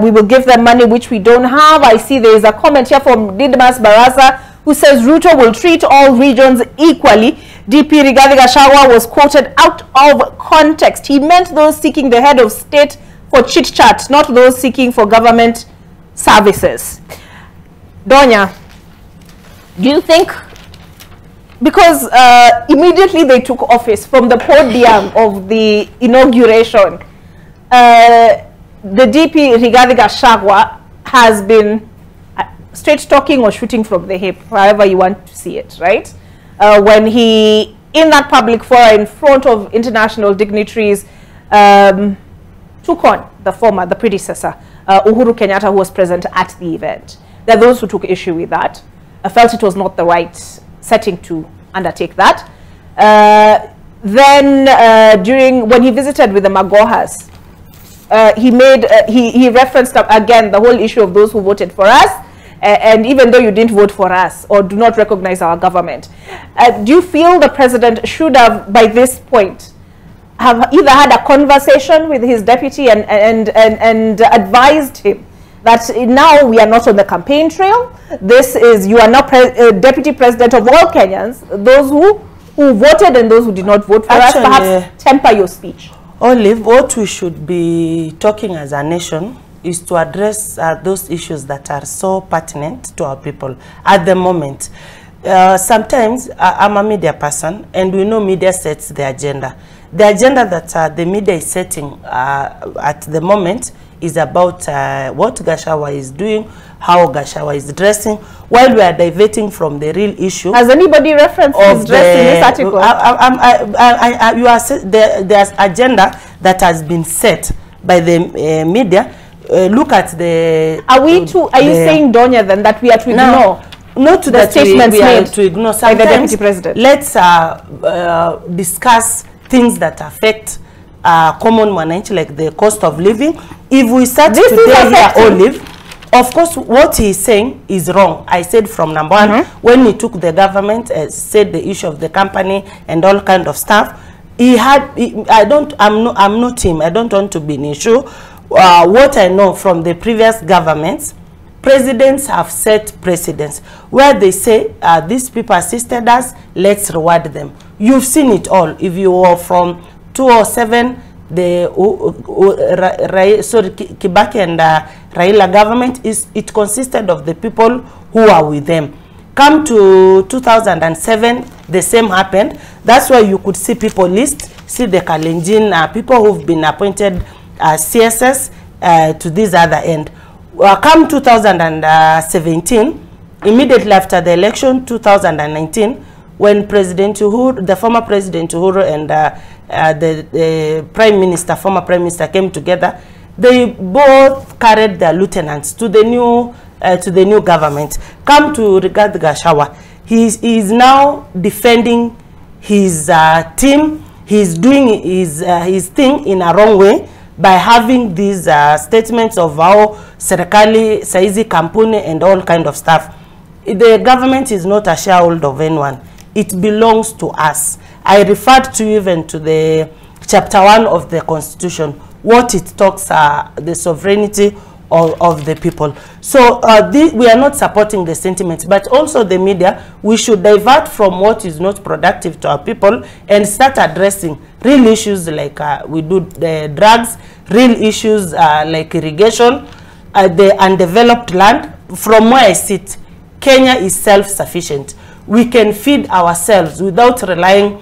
we will give them money which we don't have. I see there is a comment here from Didmas Barasa who says Ruto will treat all regions equally. DP Rigathi Gachagua was quoted out of context. He meant those seeking the head of state for chit-chat, not those seeking for government services. Donya, do you think, because immediately they took office from the podium of the inauguration, the DP Rigathi Gachagua has been straight talking or shooting from the hip, however you want to see it, right? When he, in that public forum in front of international dignitaries, took on the predecessor, Uhuru Kenyatta, who was present at the event. There are those who took issue with that. I felt it was not the right setting to undertake that. Then when he visited with the Magohas, he referenced again the whole issue of those who voted for us, and even though you didn't vote for us or do not recognize our government. Do you feel the president should have, by this point, have either had a conversation with his deputy and advised him that now we are not on the campaign trail? This is, you are now deputy president of all Kenyans, those who voted and those who did not vote for us. Perhaps temper your speech. Olive, what we should be talking as a nation is to address those issues that are so pertinent to our people at the moment. Sometimes I'm a media person, and we know media sets the agenda. The agenda that the media is setting at the moment is about what Gachagua is doing, how Gachagua is dressing, while we are diverting from the real issue. Has anybody referenced his dress in this article? There's agenda that has been set by the media. Look at the... Are you saying, Donya, then, that we are to ignore? Not to the statements we are to ignore. By the deputy president. Let's discuss things that affect common mwananchi, like the cost of living. If we start today here, Olive, of course, what he is saying is wrong. I said from number one, when he took the government, said the issue of the company and all kind of stuff, I'm not him. I don't want to be an issue. What I know from the previous governments, presidents have set precedents where they say, these people assisted us, let's reward them. You've seen it all. If you were from 2007 the Kibaki and Raila government, it consisted of the people who are with them. Come to 2007, the same happened. That's why you could see people list, see the Kalenjin people who've been appointed as CSS to this other end. Come 2017, immediately after the election, 2019, when President Uhuru, the former President Uhuru and the Prime Minister, former Prime Minister came together, they both carried their lieutenants to the new government. Come to regard Gachagua, he is now defending his team. He's doing his thing in a wrong way by having these statements of how serikali saizi kampuni and all kind of stuff. The government is not a shareholder of anyone. It belongs to us. I referred to even to the chapter 1 of the Constitution, what it talks the sovereignty of the people. So we are not supporting the sentiment, but also the media, we should divert from what is not productive to our people and start addressing real issues like we do the drugs, real issues like irrigation, the undeveloped land. From where I sit, Kenya is self-sufficient. We can feed ourselves without relying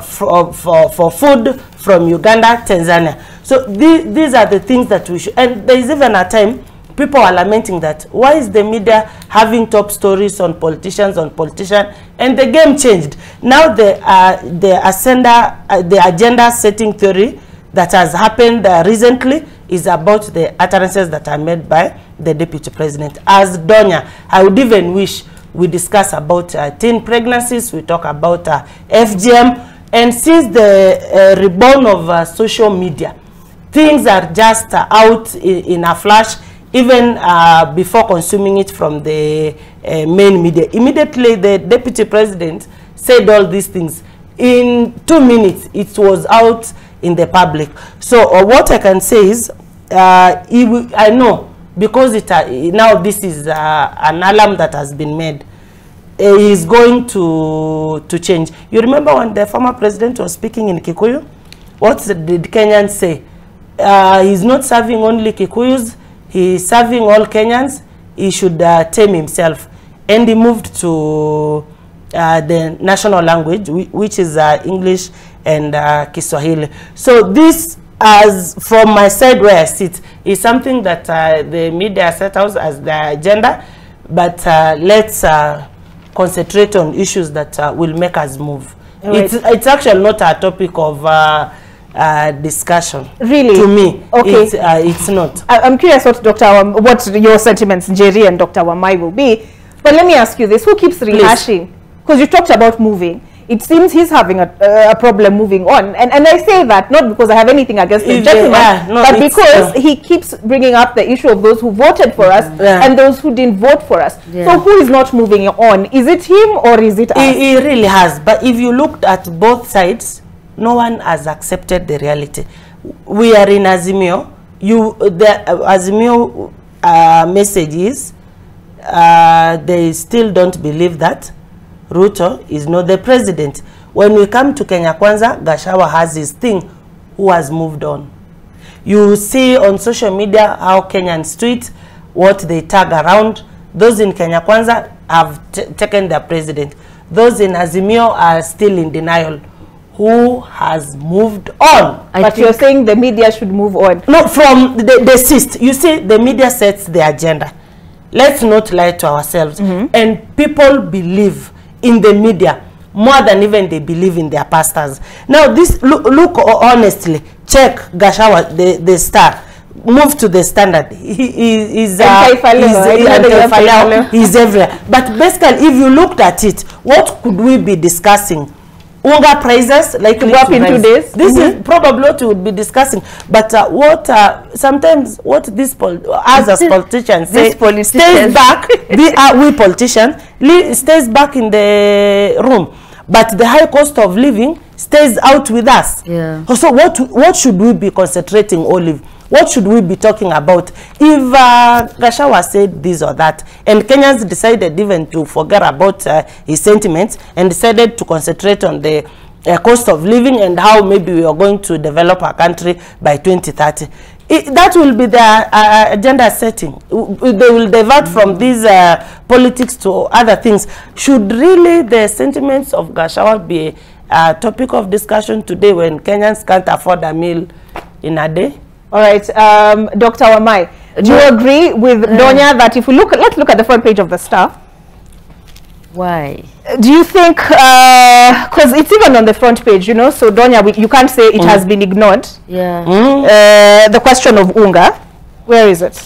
for food from Uganda, Tanzania. So these are the things that we should. And there is even a time people are lamenting that why is the media having top stories on politicians, and the game changed. Now the agenda setting theory that has happened recently is about the utterances that are made by the Deputy President. As Donya, I would even wish we discuss about teen pregnancies, we talk about FGM, and since the reborn of social media, things are just out in a flash, even before consuming it from the main media. Immediately, the Deputy President said all these things. In 2 minutes, it was out in the public. So what I can say is, I know, because now this is an alarm that has been made, is going to change. You remember when the former president was speaking in Kikuyu? What did Kenyans say? He's not serving only Kikuyus, he's serving all Kenyans. He should tame himself. And he moved to the national language, which is English and Kiswahili. So this, as from my side where I sit, is something that the media set out as the agenda, but let's concentrate on issues that will make us move. Right. It's actually not a topic of discussion. Really? To me, okay. It's not. I'm curious what what your sentiments, Jerry and Dr. Wamai, will be. But let me ask you this: who keeps rehashing? Because you talked about moving. It seems he's having a problem moving on. And I say that not because I have anything against the gentleman, but because he keeps bringing up the issue of those who voted for us and those who didn't vote for us. So who is not moving on? Is it him or is it us? He really has. But if you looked at both sides, no one has accepted the reality. We are in Azimio. The Azimio message is they still don't believe that Ruto is not the president. When we come to Kenya Kwanza, Gachagua has his thing, who has moved on. You see on social media how Kenyans tweet, what they tag around. Those in Kenya Kwanza have taken their president. Those in Azimio are still in denial. Who has moved on? But you're saying the media should move on. No, from the desist. You see, the media sets the agenda. Let's not lie to ourselves. And people believe in the media more than even they believe in their pastors. Now this, look honestly, check Gachagua, the star, move to the Standard. He's everywhere. But basically, if you looked at it, what could we be discussing? Unga prices like to go up in 2 days. This is probably what we would be discussing. But sometimes what these as politicians say, stays back. We politicians stays back in the room, but the high cost of living stays out with us. Yeah. So what should we be concentrating, Olive? What should we be talking about? If Gachagua said this or that, and Kenyans decided even to forget about his sentiments and decided to concentrate on the cost of living and how maybe we are going to develop our country by 2030. That will be their agenda setting. They will divert from these politics to other things. Should really the sentiments of Gachagua be a topic of discussion today when Kenyans can't afford a meal in a day? All right, Dr. Wamai, do you agree with Donya that if we look, let's look at the front page of the Star. Why? Do you think, because it's even on the front page, you know, so Donya, you can't say it has been ignored. Yeah. The question of Unga, where is it?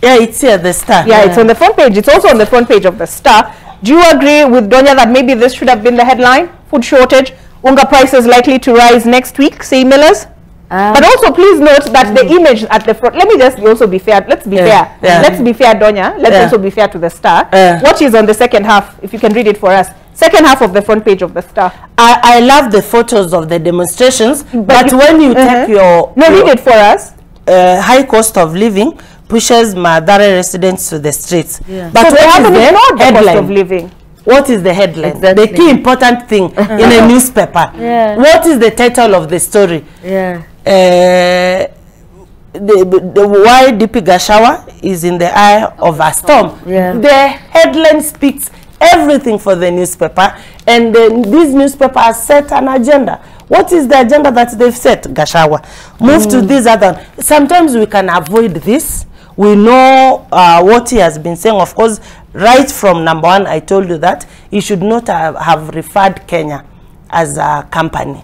Yeah, it's here, the Star. Yeah, it's on the front page. It's also on the front page of the Star. Do you agree with Donya that maybe this should have been the headline? Food shortage, Unga prices likely to rise next week, say millers? But also please note that the image at the front, let me just also be fair, let's be fair. Let's be fair, Donya. Let's also be fair to the Star. What is on the second half, if you can read it for us? Second half of the front page of the Star. I love the photos of the demonstrations, but when you take your... No, read it for us. High cost of living pushes Mathare residents to the streets. So But they haven't ignored the cost of living. What is the headline? Exactly. The key important thing in a newspaper. What is the title of the story? Why DP Gachagua is in the eye of a storm. The headline speaks everything for the newspaper, and this newspaper has set an agenda. What is the agenda that they've set? Gachagua. Move to this other. Sometimes we can avoid this. We know what he has been saying. Of course, right from number one, I told you that he should not have referred Kenya as a company.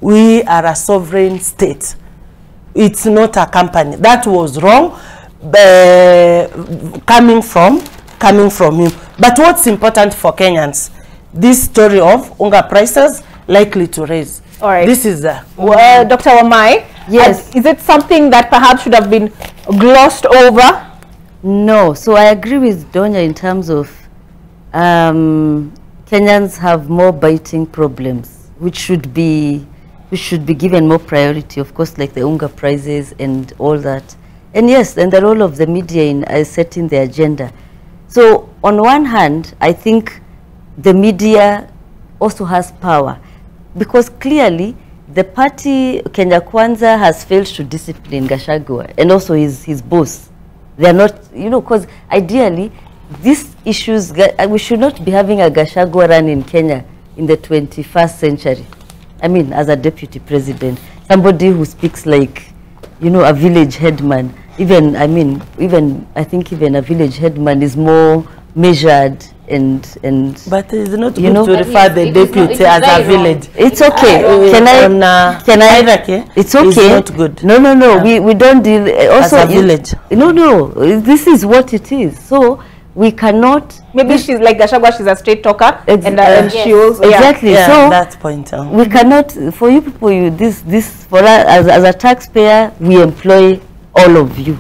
We are a sovereign state. It's not a company. That was wrong, coming from him. But what's important for Kenyans? This story of Unga prices likely to raise. All right. This is Dr. Wamai. Yes. Is it something that perhaps should have been glossed over? No. So I agree with Donya in terms of Kenyans have more biting problems, which should be given more priority, of course, like the Unga prices and all that. And yes, and the role of the media in setting the agenda. So on one hand, I think the media also has power, because clearly the party Kenya Kwanza has failed to discipline Gachagua and also his boss. They are not, you know, because ideally these issues, we should not be having a Gachagua run in Kenya in the 21st century. I mean, as a deputy president, somebody who speaks like, you know, a village headman. Even, I mean, I think even a village headman is more measured and. But it's not good to refer the deputy as a village. It's okay. Can I? It's okay. It's not good. No. We don't deal also as a village. No. This is what it is. So we cannot. Maybe she's like Gachagua. She's a straight talker, and she also exactly. Yeah, so that point. We cannot. For you people, this for us as a taxpayer, we employ all of you.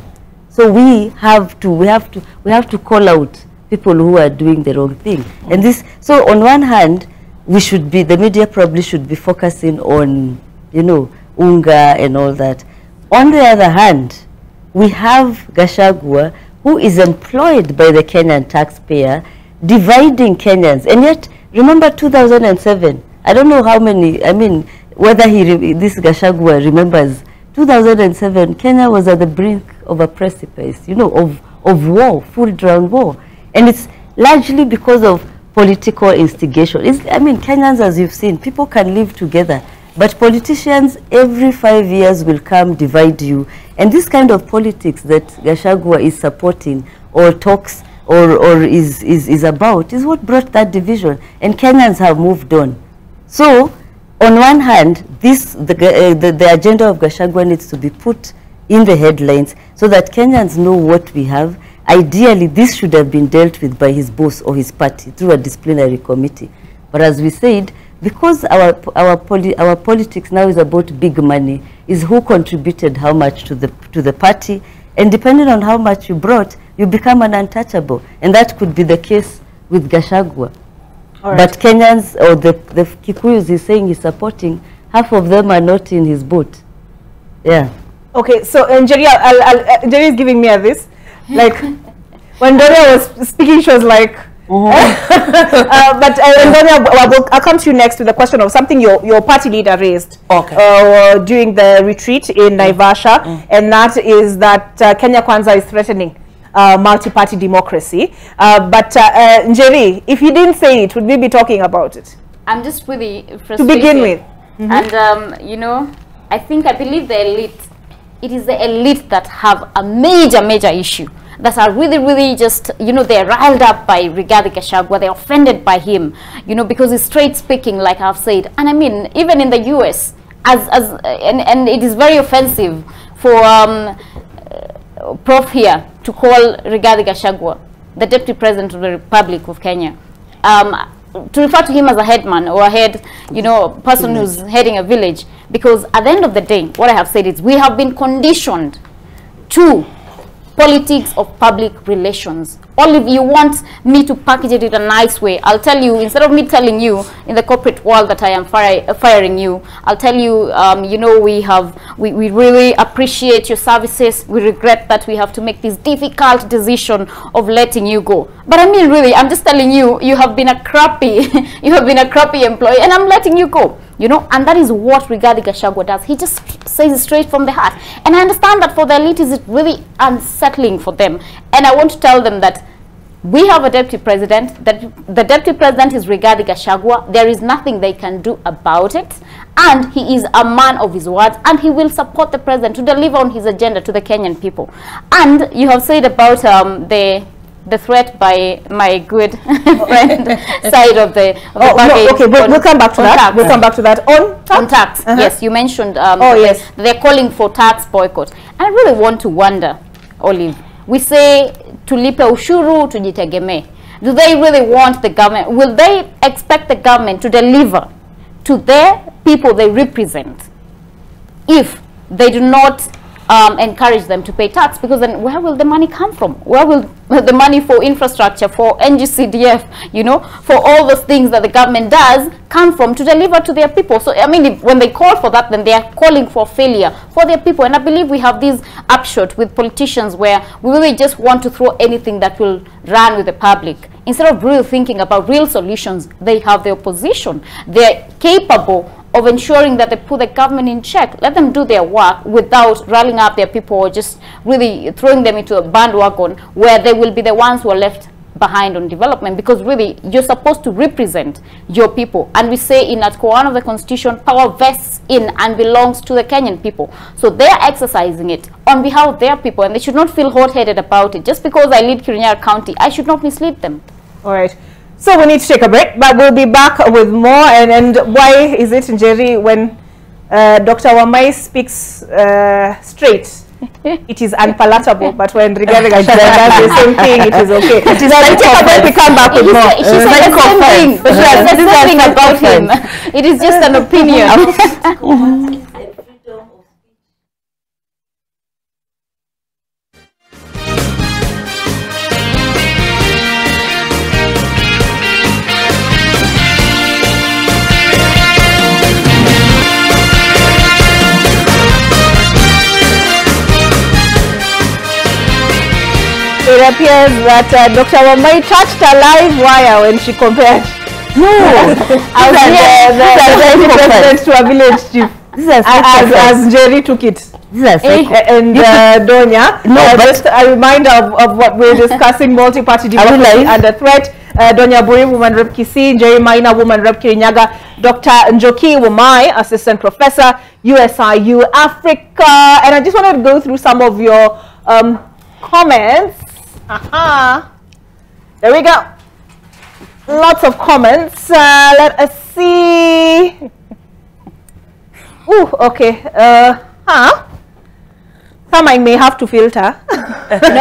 So we have to call out people who are doing the wrong thing. And this. So on one hand, the media probably should be focusing on, you know, Unga and all that. On the other hand, we have Gachagua, who is employed by the Kenyan taxpayer, dividing Kenyans. And yet, remember 2007, I don't know how many, I mean, whether this Gachagua remembers, 2007, Kenya was at the brink of a precipice, you know, of war, full-drawn war. And it's largely because of political instigation. I mean, Kenyans, as you've seen, people can live together, but politicians every 5 years will come, divide you. And this kind of politics that Gachagua is supporting or talks or is about is what brought that division. And Kenyans have moved on. So, on one hand, the agenda of Gachagua needs to be put in the headlines so that Kenyans know what we have. Ideally, this should have been dealt with by his boss or his party through a disciplinary committee. But as we said, because our politics now is about big money, is who contributed how much to the party, and depending on how much you brought, you become an untouchable, and that could be the case with Gachagua. Right. But Kenyans or the Kikuyus he's saying he's supporting, half of them are not in his boat. Yeah. Okay, so Jerry, Jerry is giving me a this. Like when Dora was speaking, she was like, But Donia, I'll come to you next with the question of something your party leader raised during the retreat in Naivasha, and that is that Kenya Kwanza is threatening multi-party democracy. But Njeri, if you didn't say it, would we be talking about it? I'm just really frustrated. To begin with. And, you know, I believe the elite, it is the elite that have a major issue, that are really just, you know, they're riled up by Rigathi Gachagua, they're offended by him, you know, because he's straight speaking, like I've said. And I mean, even in the US, and it is very offensive for Prof here to call Rigathi Gachagua the Deputy President of the Republic of Kenya. To refer to him as a headman or a head, you know, person who's heading a village, because at the end of the day, what I have said is we have been conditioned to politics of public relations. All if you want me to package it in a nice way, I'll tell you, instead of me telling you in the corporate world that I am firing you, I'll tell you, you know, we really appreciate your services. We regret that we have to make this difficult decision of letting you go. But I mean, really, I'm just telling you, you have been a crappy, employee, and I'm letting you go. You know, and that is what Rigathi Gachagua does. He just says it straight from the heart. And I understand that for the elite, it's really unsettling for them. And I want to tell them that we have a deputy president, that the deputy president is Rigathi Gachagua. There is nothing they can do about it. And he is a man of his words, and he will support the president to deliver on his agenda to the Kenyan people. And you have said about the threat by my good friend side of the bargain. No, okay, we'll come back to that. Tax. We'll come back to that. On tax. Yes, you mentioned yes, they're calling for tax boycott. And I really want to wonder, Olive, we say tulipe ushuru tujitegemee. Do they really want the government, will they expect the government to deliver to their people they represent if they do not encourage them to pay tax? Because then where will the money come from? Where will the money for infrastructure, for NGCDF, you know, for all those things that the government does come from to deliver to their people? So I mean, when they call for that, then they are calling for failure for their people. And I believe we have this upshot with politicians where we really just want to throw anything that will run with the public instead of really thinking about real solutions. They have the opposition. They're capable of ensuring that they put the government in check. Let them do their work without rallying up their people or just really throwing them into a bandwagon where they will be the ones who are left behind on development, because really you're supposed to represent your people. And we say in Article 1 of the Constitution, power vests in and belongs to the Kenyan people. So they're exercising it on behalf of their people, and they should not feel hot-headed about it. Just because I lead Kirinyaga County, I should not mislead them. All right. So we need to take a break, but we'll be back with more. And why is it, Njeri, when Dr. Wamai speaks straight, it is unpalatable, but when Rigathi Gachagua does the same thing, it is okay. It is very take a break, we come back with more. She said the same thing, but there's nothing about him. It is just an opinion. It appears that Dr. Wamai touched a live wire when she compared the president to a village chief. As Jerry took it. And Donya, just a reminder of what we're discussing, multi-party democracy under threat. Dona Aburi, Woman Rep Kisii, Jerry Maina, Woman Rep Kirinyaga, Dr. Njoki Wamai, Assistant Professor, USIU Africa. And I just wanted to go through some of your comments. There we go. Lots of comments. Let us see. Ooh, okay. Some I may have to filter. No. Some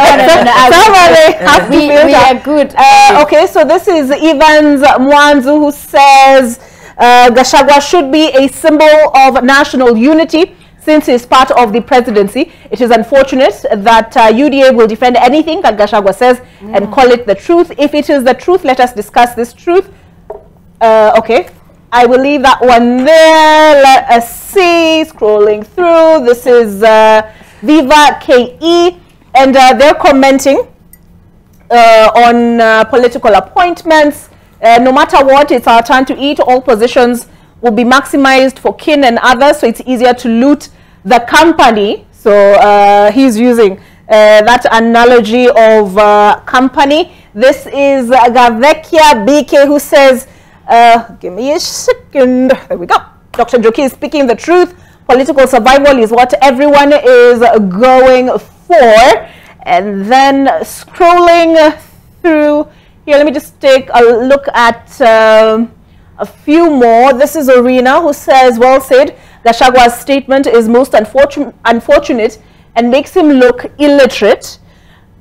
I may have to filter. We are good. Okay, so this is Evans Mwanzu, who says Gachagua should be a symbol of national unity since he is part of the presidency. It is unfortunate that UDA will defend anything that Gachagua says and call it the truth. If it is the truth, let us discuss this truth. Okay, I will leave that one there. Let us see, scrolling through. This is Viva KE, and they're commenting on political appointments. No matter what, it's our turn to eat. All positions will be maximized for kin and others, so it's easier to loot the company. So he's using that analogy of company. This is Gavekia BK who says, give me a second. There we go. Dr. Joki is speaking the truth. Political survival is what everyone is going for. And then scrolling through here, let me just take a look at a few more. This is Arena who says, well said, Gachagua's statement is most unfortunate and makes him look illiterate.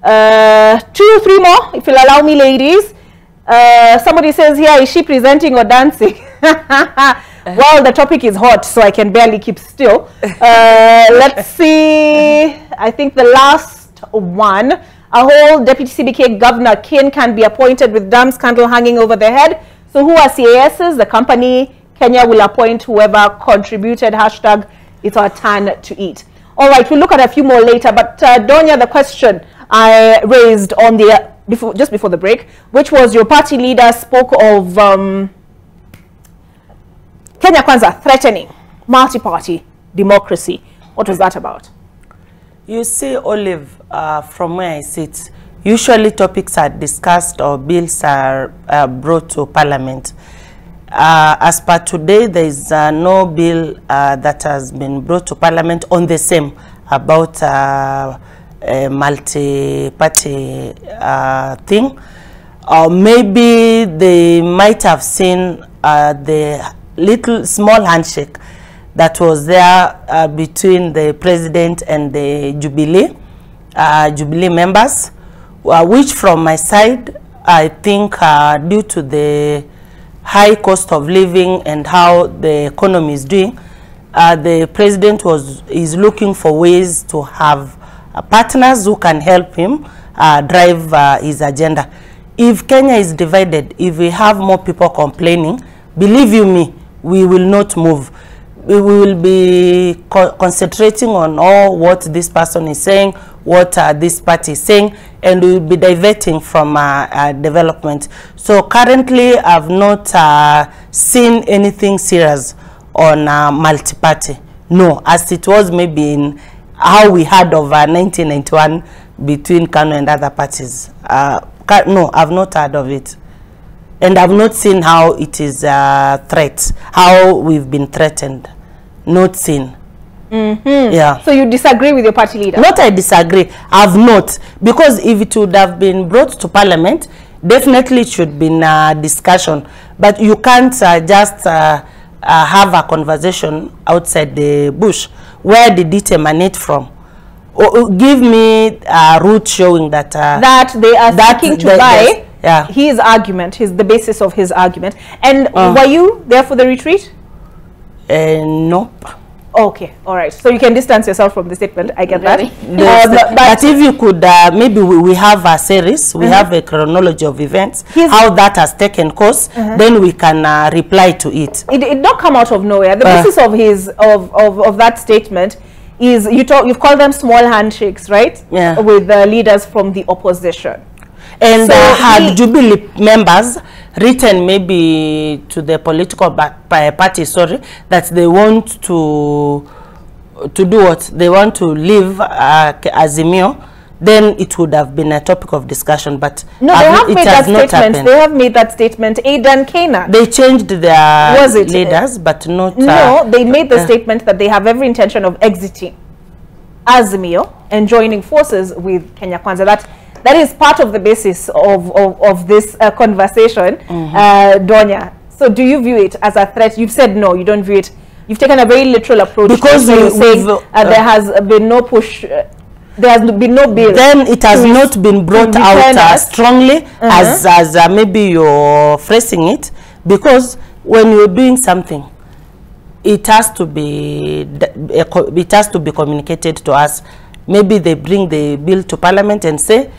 2 or 3 more, if you'll allow me, ladies. Somebody says here, is she presenting or dancing? Well, the topic is hot, so I can barely keep still. Let's see. I think the last one. A whole Deputy CBK Governor Kin can be appointed with damn scandal hanging over their head. So who are CASs? The company Kenya will appoint whoever contributed. Hashtag it's our turn to eat. All right, we'll look at a few more later. But Donya, the question I raised on the just before the break, which was your party leader spoke of Kenya Kwanza threatening multi-party democracy. What was that about? You see, Olive, from where I sit, usually topics are discussed or bills are brought to Parliament. As per today, there is no bill that has been brought to Parliament on the same about a multi-party thing. Or maybe they might have seen the little small handshake that was there between the president and the Jubilee members, which from my side, I think due to the high cost of living and how the economy is doing, the president is looking for ways to have partners who can help him drive his agenda. If Kenya is divided, if we have more people complaining, believe you me, we will not move. We will be concentrating on all what this person is saying, what this party is saying, and we will be diverting from development. So currently, I've not seen anything serious on multi-party. No, as it was maybe in how we had of 1991 between Kano and other parties. No, I've not heard of it. And I've not seen how it is a threat, how we've been threatened. Not seen. Yeah. So you disagree with your party leader? Not I disagree. I've not. Because if it would have been brought to Parliament, definitely it should be in a discussion. But you can't just have a conversation outside the bush. Where did it emanate from? Give me a route showing that that they are seeking to buy his argument, the basis of his argument. And were you there for the retreat? Nope. Okay, all right. So you can distance yourself from the statement. I get that. But if you could, maybe we have a series, we have a chronology of events, how that has taken course, then we can reply to it. It did not come out of nowhere. The basis of his of that statement is you've called them small handshakes, right? Yeah. With leaders from the opposition. And so had Jubilee members written maybe to the political party, that they want to do what? They want to leave Azimio, then it would have been a topic of discussion. But no, they have made that statement. They have made that statement. Aidan Kena. They changed their leaders, but not... No, they made the statement that they have every intention of exiting Azimio and joining forces with Kenya Kwanza. That is part of the basis of this conversation, Donya. So do you view it as a threat? You've said no, you don't view it. You've taken a very literal approach. Because you're saying there has been no push, there has been no bill. Then it has not been brought out strongly as maybe you're phrasing it. Because when you're doing something, it has to be communicated to us. Maybe they bring the bill to Parliament and say,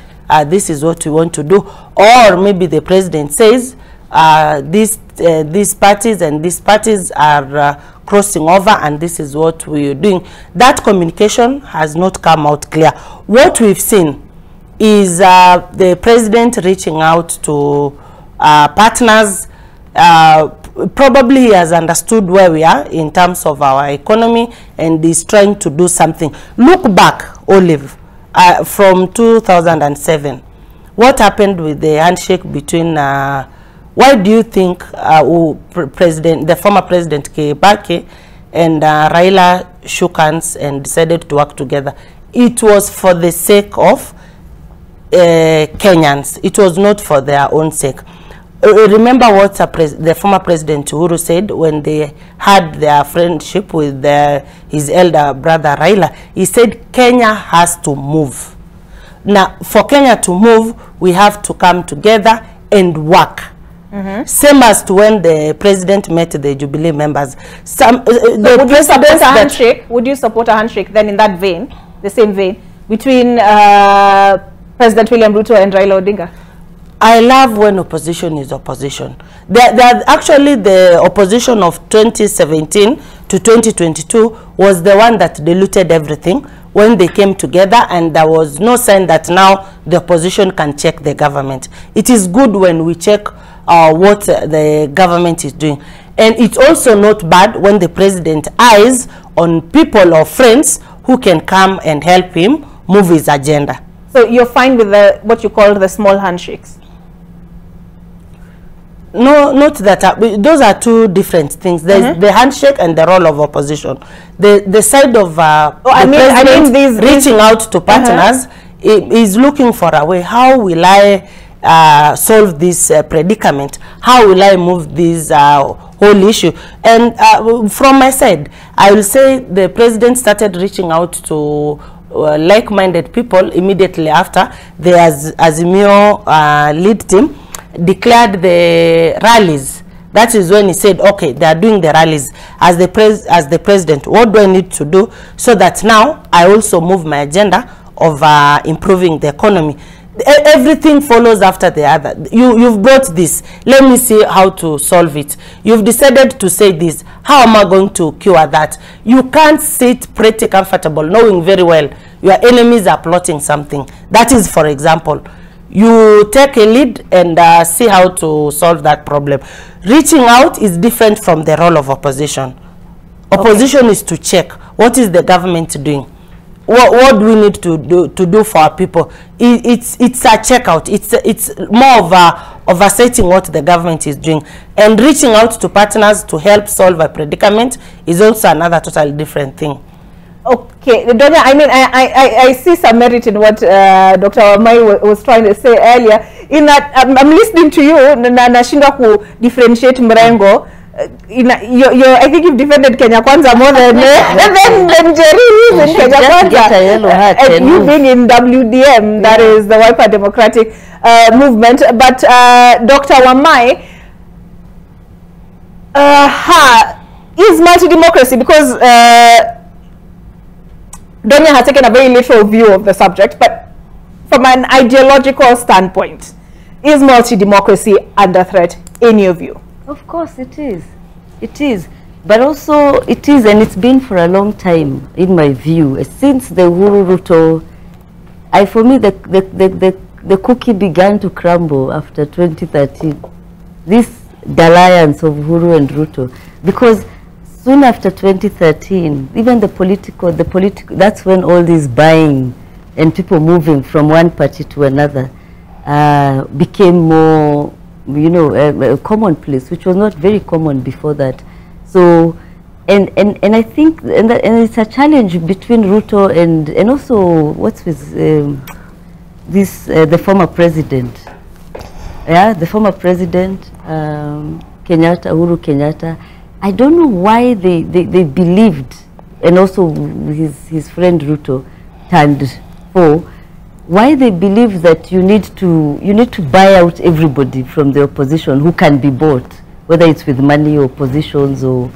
this is what we want to do. Or maybe the president says, these parties and these parties are crossing over and this is what we are doing. That communication has not come out clear. What we've seen is the president reaching out to partners. Probably he has understood where we are in terms of our economy and is trying to do something. Look back, Olive, from 2007. What happened with the handshake between, why do you think the former President Kibaki and Raila shook hands and decided to work together? It was for the sake of Kenyans. It was not for their own sake. Remember what the former President Uhuru said when they had their friendship with his elder brother Raila. He said Kenya has to move. Now, for Kenya to move, we have to come together and work. Same as to when the president met the Jubilee members. Would you support a handshake? Would you support a handshake then in that vein, the same vein, between President William Ruto and Raila Odinga? I love when opposition is opposition. Actually, the opposition of 2017 to 2022 was the one that diluted everything when they came together, and there was no sign that now the opposition can check the government. It is good when we check what the government is doing. And it's also not bad when the president eyes on people or friends who can come and help him move his agenda. So you're fine with what you call the small handshakes? No, not that. Those are two different things. There's the handshake and the role of opposition. The side of president reaching out to partners is looking for a way. How will I solve this predicament? How will I move this whole issue? And from my side, I will say the president started reaching out to like-minded people immediately after the Azimio lead team declared the rallies. That is when he said, okay, they are doing the rallies. As the president, what do I need to do so that now I also move my agenda of improving the economy? Everything follows after the other. You've brought this. Let me see how to solve it. You've decided to say this. How am I going to cure that? You can't sit pretty comfortable knowing very well your enemies are plotting something. That is, for example, you take a lead and see how to solve that problem. Reaching out is different from the role of opposition. Opposition is to check what is the government doing. What do we need to do for our people? It's a checkout. It's more of oversetting what the government is doing, and reaching out to partners to help solve a predicament is also another totally different thing. Okay, Dona, I mean, I see some merit in what Dr. Wamai was trying to say earlier. In that, I'm listening to you, nashindwa ku differentiate mrengo. I think you've defended Kenya Kwanza more than Jerry is in Kenya Kwanza. And you being in WDM, that is the Wiper Democratic Movement. But Dr. Wamai, is multi-democracy, because Donya has taken a very literal view of the subject, but from an ideological standpoint, is multi-democracy under threat in your view? Of course it is. It is. But also it is, and it's been for a long time, in my view, since the Uhuru Ruto, for me, the cookie began to crumble after 2013. This alliance of Uhuru and Ruto. Because soon after 2013, even the political, that's when all this buying and people moving from one party to another became more, you know, a commonplace, which was not very common before that. So, and I think, and it's a challenge between Ruto and also, what's with the former president? Yeah, the former president, Kenyatta, Uhuru Kenyatta. I don't know why they believed, and also his friend Ruto turned for, why they believe that you need to buy out everybody from the opposition who can be bought, whether it's with money or positions, or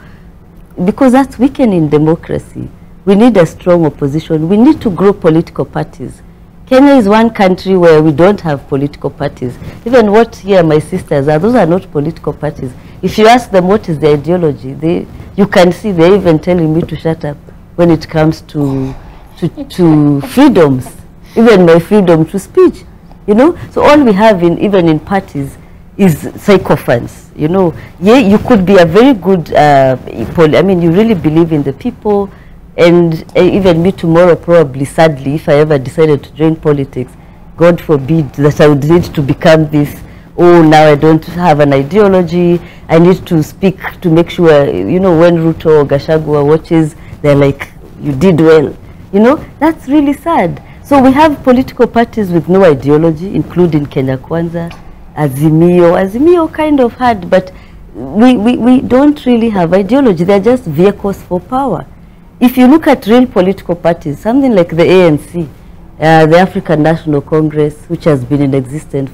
because that's weakening democracy. We need a strong opposition. We need to grow political parties. Kenya is one country where we don't have political parties. Even what here my sisters are, those are not political parties. If you ask them what is their ideology, you can see they're even telling me to shut up when it comes to freedoms. even my freedom to speech, you know. So all we have even in parties is sycophants, you know. Yeah, you could be a very good, I mean, you really believe in the people, and even me tomorrow, probably, sadly, if I ever decided to join politics, God forbid that I would need to become this, oh, now I don't have an ideology, I need to speak to make sure, you know, when Ruto or Gachagua watches, they're like, you did well. You know, that's really sad. So we have political parties with no ideology, including Kenya Kwanza, Azimio. Azimio kind of had, but we don't really have ideology. They're just vehicles for power. If you look at real political parties, something like the ANC, the African National Congress, which has been in existence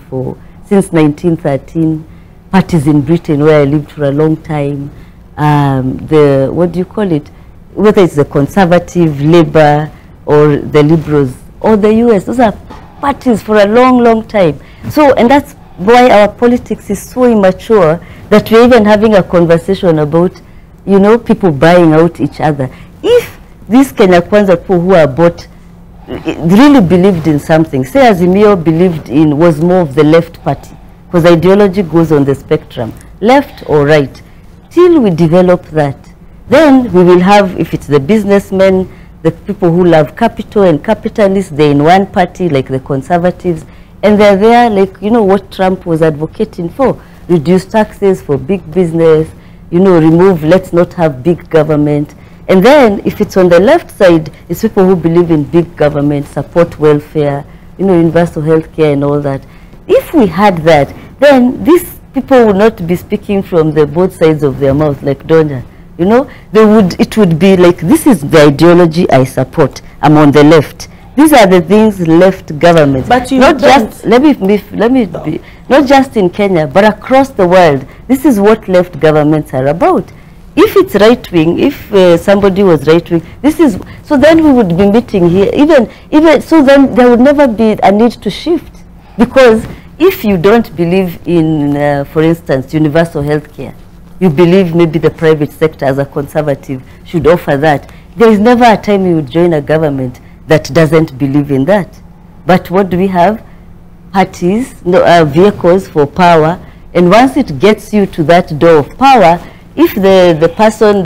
since 1913, parties in Britain where I lived for a long time, what do you call it? Whether it's the Conservative, Labour, or the Liberals, or the US, those are parties for a long, long time. So, and that's why our politics is so immature that we're even having a conversation about, you know, people buying out each other. If these Kenya Kwanza people who are bought really believed in something, say Azimio believed in, was more of the left party, because ideology goes on the spectrum, left or right, till we develop that, then we will have, if it's the businessmen, the people who love capital and capitalists, they're in one party, like the Conservatives, and they're there, like, you know, what Trump was advocating for, reduce taxes for big business, you know, remove, let's not have big government. And then, if it's on the left side, it's people who believe in big government, support welfare, you know, universal health care and all that. If we had that, then these people would not be speaking from the both sides of their mouth, like Dona. You know, it would be like, this is the ideology I support. I'm on the left. These are the things left governments. But you not just, let me be, not just in Kenya, but across the world. This is what left governments are about. If it's right wing, if somebody was right wing, this is, so then we would be meeting here, even so then there would never be a need to shift. Because if you don't believe in, for instance, universal health care, you believe maybe the private sector as a conservative should offer that, there is never a time you would join a government that doesn't believe in that. But what do we have? Parties, vehicles for power, and once it gets you to that door of power, if the person,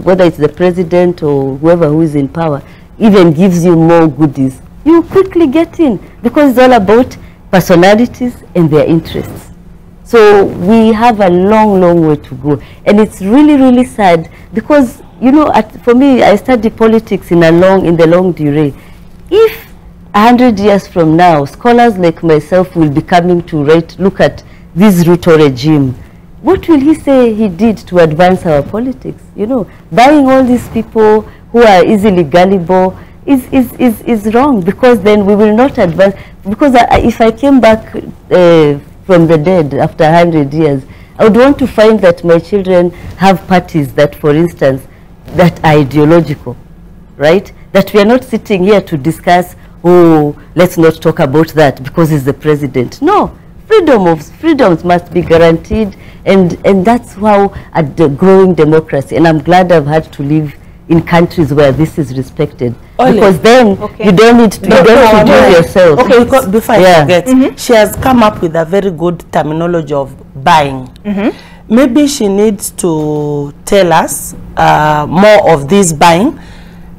whether it's the president or whoever who is in power, even gives you more goodies, you quickly get in, because it's all about personalities and their interests. So we have a long, long way to go. And it's really, really sad because, you know, for me, I study politics in the long durée. If 100 years from now, scholars like myself will be coming to look at this Ruto regime, what will he say he did to advance our politics? You know, buying all these people who are easily gullible is wrong, because then we will not advance. Because if I came back from the dead after 100 years, I would want to find that my children have parties that, for instance, that are ideological, right? That we are not sitting here to discuss, oh, let's not talk about that because he's the president. No, freedoms must be guaranteed, and that's how a growing democracy, and I'm glad I've had to live in countries where this is respected. Because then you don't need to, you don't do yourself. Okay, before I forget, she has come up with a very good terminology of buying. Maybe she needs to tell us more of this buying.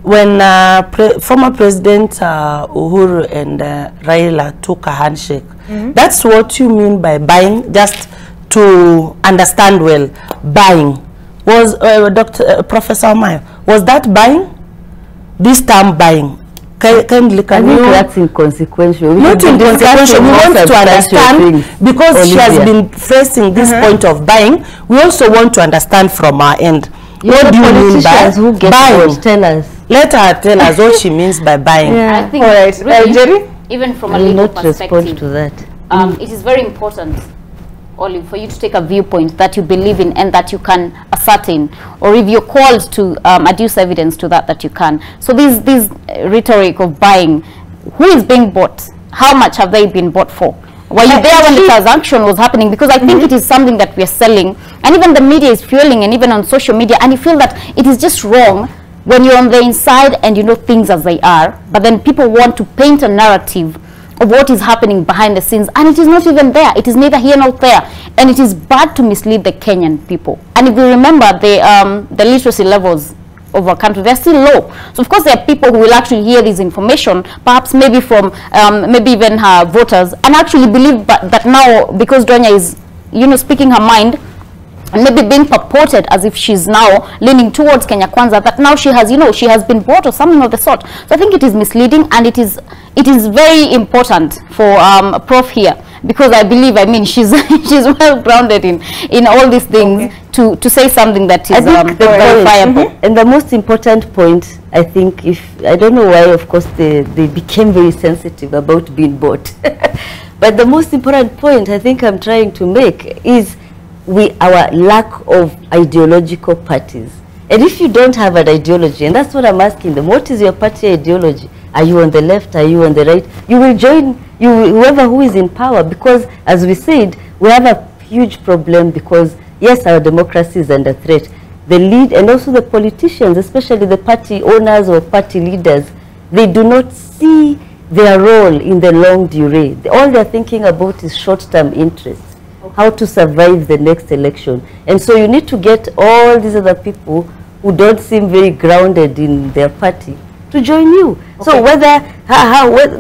When former President Uhuru and Raila took a handshake, that's what you mean by buying, just to understand well. Buying was Professor Amaya, was that buying? This term buying, I think that's inconsequential. Not inconsequential. We want to understand, because she has been facing this point of buying. We also want to understand from our end. What do you mean by buying? Tell us. Let her tell us what she means by buying. I think, all right, really, Jerry? Even from a legal perspective, respond to that. It is very important, Olive, for you to take a viewpoint that you believe in and that you can ascertain, or if you're called to adduce evidence to that you can. So this rhetoric of buying, who is being bought? How much have they been bought for? Were you there when the transaction was happening? Because I think it is something that we are selling, and even the media is fueling, and even on social media, and you feel that it is just wrong when you're on the inside and you know things as they are, but then people want to paint a narrative of what is happening behind the scenes, and it is not even there. It is neither here nor there, and it is bad to mislead the Kenyan people. And if you remember, the literacy levels of our country, they're still low. So of course there are people who will actually hear this information, perhaps maybe from maybe even her voters, and actually believe that now, because Donya is, you know, speaking her mind, and maybe being purported as if she's now leaning towards Kenya Kwanza, that now she has, you know, she has been bought or something of the sort. So I think it is misleading, and it is very important for Prof here, because I believe, I mean, she's she's well grounded in all these things, to say something that is verifiable. And the most important point, I think, I don't know why, of course, they became very sensitive about being bought. But the most important point I think I'm trying to make is our lack of ideological parties. And if you don't have an ideology, and that's what I'm asking them, what is your party ideology? Are you on the left? Are you on the right? You will join whoever who is in power, because, as we said, we have a huge problem, because, yes, our democracy is under threat. The lead, and also the politicians, especially the party owners or party leaders, they do not see their role in the long durée. All they're thinking about is short-term interests. How to survive the next election. And so you need to get all these other people who don't seem very grounded in their party to join you. So whether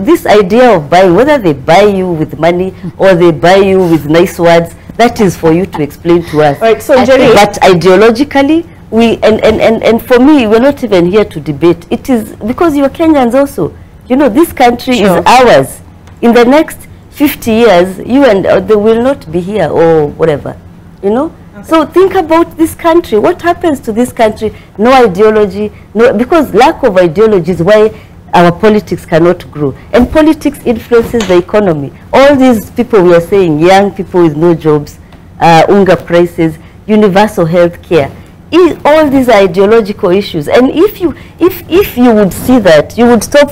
this idea of buying, whether they buy you with money or they buy you with nice words, that is for you to explain to us. Right, so Jerry, but ideologically, and for me, we're not even here to debate. It is because you're Kenyans also. You know, this country is ours. In the next 50 years, you and they will not be here or whatever, you know. So think about this country. What happens to this country? No ideology, because lack of ideology is why our politics cannot grow. And politics influences the economy. All these people we are saying, young people with no jobs, unga prices, universal health care, all these are ideological issues. And if you would see that, you would stop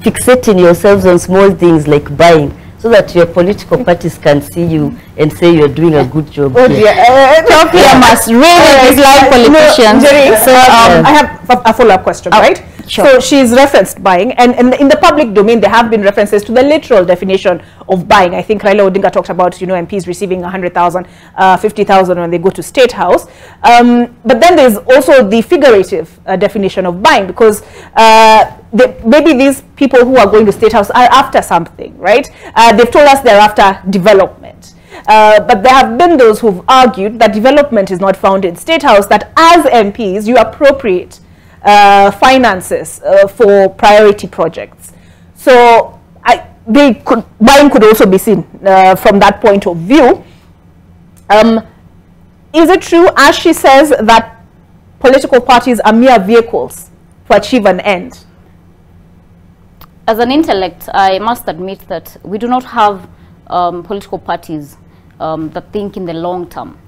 fixating yourselves on small things like buying, so that your political parties can see you and say you're doing a good job. Oh dear. Ethiopia must really dislike politicians. So I have a follow-up question, right? Sure. So she's referenced buying, and in the public domain there have been references to the literal definition of buying. I think Raila Odinga talked about, you know, MPs receiving 100,000, 50,000 when they go to State House. But then there's also the figurative definition of buying, because maybe these people who are going to State House are after something, right? They've told us they're after development. But there have been those who've argued that development is not found in State House, that as MPs you appropriate finances for priority projects. So buying could also be seen from that point of view. Is it true, as she says, that political parties are mere vehicles to achieve an end? As an intellect, I must admit that we do not have political parties that think in the long term.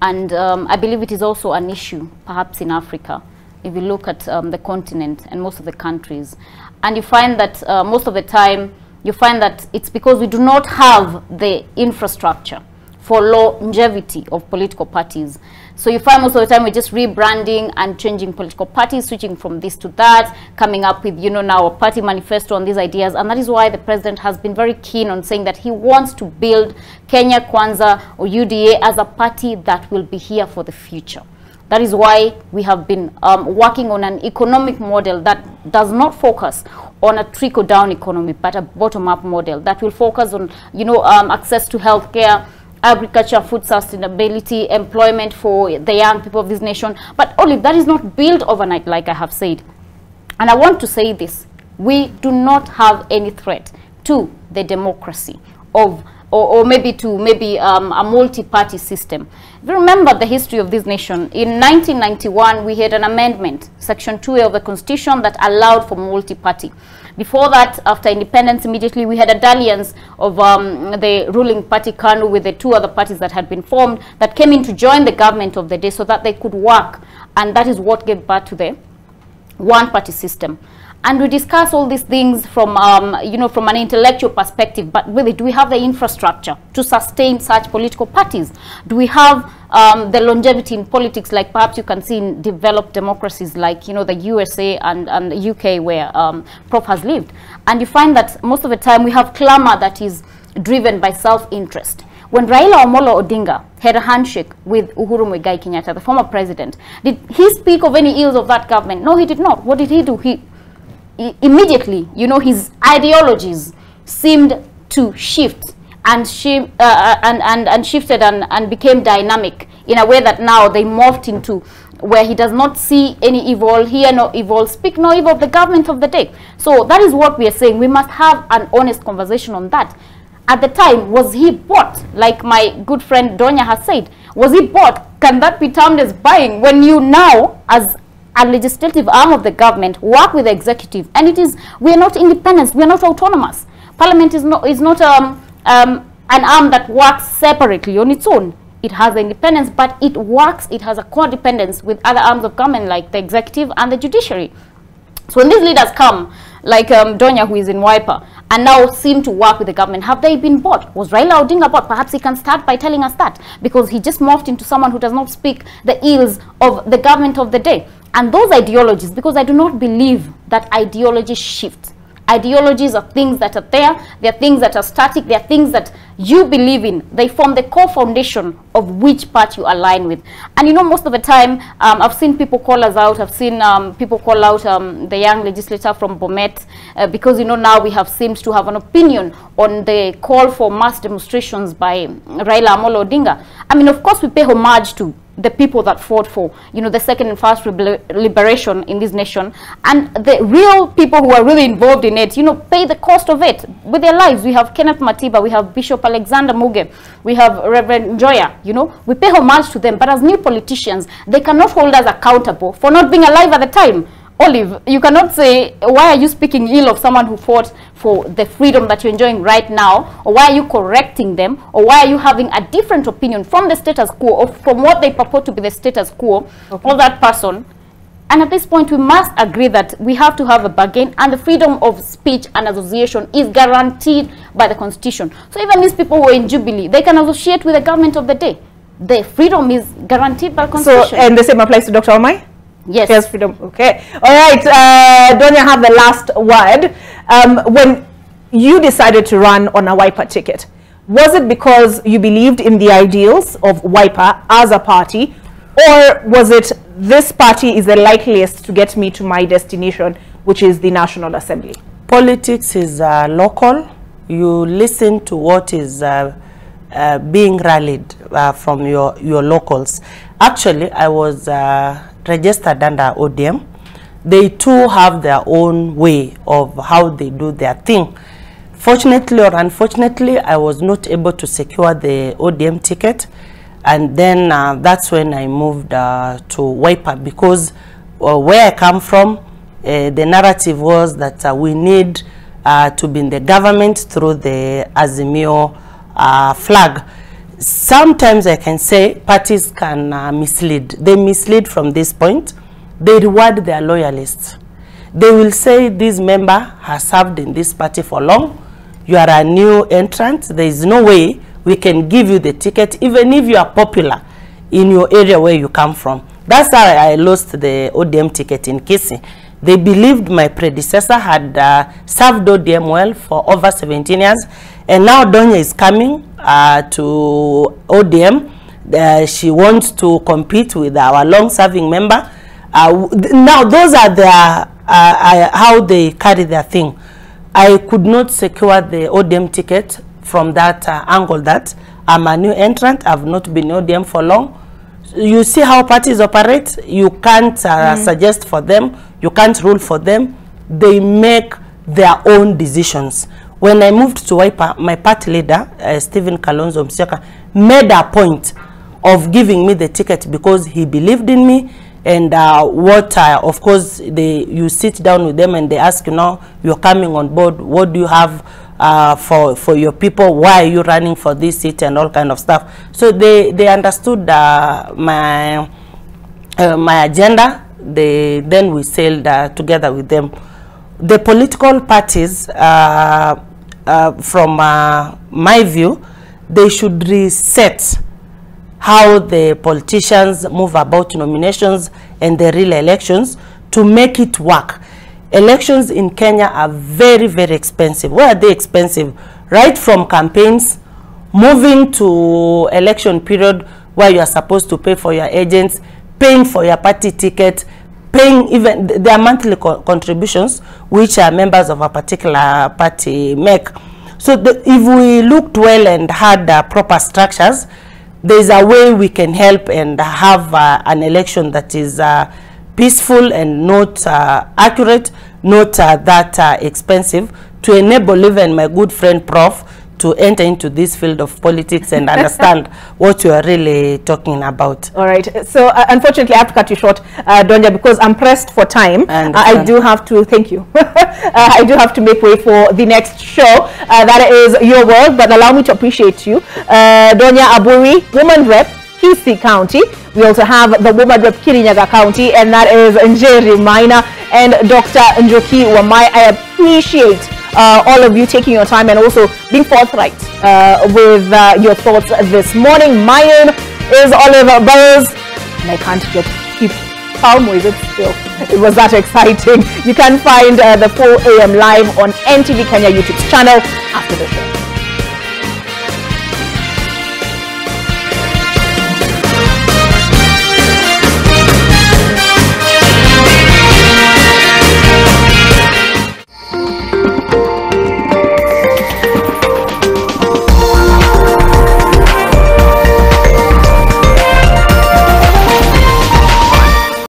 And I believe it is also an issue, perhaps in Africa, if you look at the continent and most of the countries. And you find that most of the time, you find that it's because we do not have the infrastructure for longevity of political parties. So you find most of the time we're just rebranding and changing political parties, switching from this to that, coming up with, you know, now a party manifesto on these ideas. And that is why the president has been very keen on saying that he wants to build Kenya Kwanza or UDA as a party that will be here for the future. That is why we have been working on an economic model that does not focus on a trickle-down economy, but a bottom-up model that will focus on, you know, access to healthcare, agriculture, food sustainability, employment for the young people of this nation. But Olive, that is not built overnight, like I have said. And I want to say this: we do not have any threat to the democracy of, or maybe to a multi-party system. If you remember the history of this nation, in 1991 we had an amendment, Section 2A of the Constitution, that allowed for multi-party. Before that, after independence, immediately we had a dalliance of the ruling party KANU with the two other parties that had been formed that came in to join the government of the day so that they could work. And that is what gave birth to the one-party system. And we discuss all these things from, you know, from an intellectual perspective, but really, do we have the infrastructure to sustain such political parties? Do we have the longevity in politics, like perhaps you can see in developed democracies like, you know, the USA and the UK, where Prof has lived? And you find that most of the time we have clamor that is driven by self-interest. When Raila Amolo Odinga had a handshake with Uhuru Muigai Kenyatta, the former president, did he speak of any ills of that government? No, he did not. What did he do? He immediately, you know, his ideologies seemed to shift and shifted and became dynamic in a way that now they morphed into where he does not see any evil, hear no evil, speak no evil of the government of the day. So that is what we are saying. We must have an honest conversation on that. At the time, was he bought? Like my good friend Donya has said, was he bought? Can that be termed as buying? When you now, as a legislative arm of the government, work with the executive, and it is, we are not independent, we are not autonomous. Parliament is not an arm that works separately on its own. It has the independence, but it works, it has a co-dependence with other arms of government like the executive and the judiciary. So when these leaders come, like Donya, who is in Wiper, and now seem to work with the government, have they been bought? Was Raila Odinga bought? Perhaps he can start by telling us that, because he just morphed into someone who does not speak the ills of the government of the day. And those ideologies, because I do not believe that ideologies shift. Ideologies are things that are there, they are things that are static, they are things that you believe in. They form the core foundation of which part you align with. And you know, most of the time, I've seen people call us out, I've seen people call out the young legislator from Bomet, because you know, now we have seemed to have an opinion on the call for mass demonstrations by Raila Amolo Odinga. I mean, of course, we pay homage to the people that fought for, you know, the second and first liberation in this nation, and the real people who are really involved in it, you know, pay the cost of it with their lives. We have Kenneth Matiba, we have Bishop Alexander Muge, we have Reverend Joya, you know, we pay homage to them, but as new politicians, they cannot hold us accountable for not being alive at the time. Olive, you cannot say, why are you speaking ill of someone who fought for the freedom that you're enjoying right now, or why are you correcting them, or why are you having a different opinion from the status quo, or from what they purport to be the status quo of that person. And at this point, we must agree that we have to have a bargain, and the freedom of speech and association is guaranteed by the Constitution. So even these people who are in Jubilee, they can associate with the government of the day. The freedom is guaranteed by the Constitution. So, and the same applies to Dr. Omai? Yes. Yes, freedom. Okay. All right. Donya, have the last word. When you decided to run on a Wiper ticket, was it because you believed in the ideals of Wiper as a party, or was it this party is the likeliest to get me to my destination, which is the National Assembly? Politics is local. You listen to what is being rallied from your locals. Actually, I was registered under ODM. They too have their own way of how they do their thing. Fortunately or unfortunately, I was not able to secure the ODM ticket, and then that's when I moved to Wiper, because where I come from, the narrative was that we need to be in the government through the Azimio flag. Sometimes I can say parties can mislead. They mislead from this point. They reward their loyalists. They will say this member has served in this party for long. You are a new entrant. There is no way we can give you the ticket, even if you are popular in your area where you come from. That's how I lost the ODM ticket in Kisii. They believed my predecessor had served ODM well for over 17 years, and now Donya is coming to ODM. She wants to compete with our long-serving member. Now those are their how they carry their thing. I could not secure the ODM ticket from that angle that I'm a new entrant. I've not been ODM for long. You see how parties operate. You can't suggest for them. You can't rule for them. They make their own decisions. When I moved to Wiper, my party leader, Stephen Kalonzo Musyoka, made a point of giving me the ticket because he believed in me. And of course, you sit down with them and they ask, you know, you're coming on board. What do you have for your people? Why are you running for this seat and all kind of stuff? So they understood my agenda. Then we sailed together with them. the political parties, from my view, they should reset how the politicians move about nominations and the real elections to make it work. Elections in Kenya are very, very expensive. Why are they expensive? Right from campaigns, moving to election period where you are supposed to pay for your agents, paying for your party ticket, paying even their monthly contributions, which are members of a particular party make. So if we looked well and had proper structures, there's a way we can help and have an election that is peaceful and not accurate, not that expensive, to enable even my good friend Prof to enter into this field of politics and understand what you are really talking about. All right. So unfortunately, I have to cut you short, Donya, because I'm pressed for time. I do have to, thank you. I do have to make way for the next show. That is Your World, but allow me to appreciate you. Dona Aburi, Woman Rep, Kisii County. We also have the Woman Rep Kirinyaga County, and that is Njeri Maina and Dr. Njoki Wamai. I appreciate all of you taking your time and also being forthright with your thoughts this morning. My name is Oliver Burrows, and I can't just keep calm with it still. It was that exciting. You can find the 4 a.m. live on NTV Kenya YouTube channel after the show.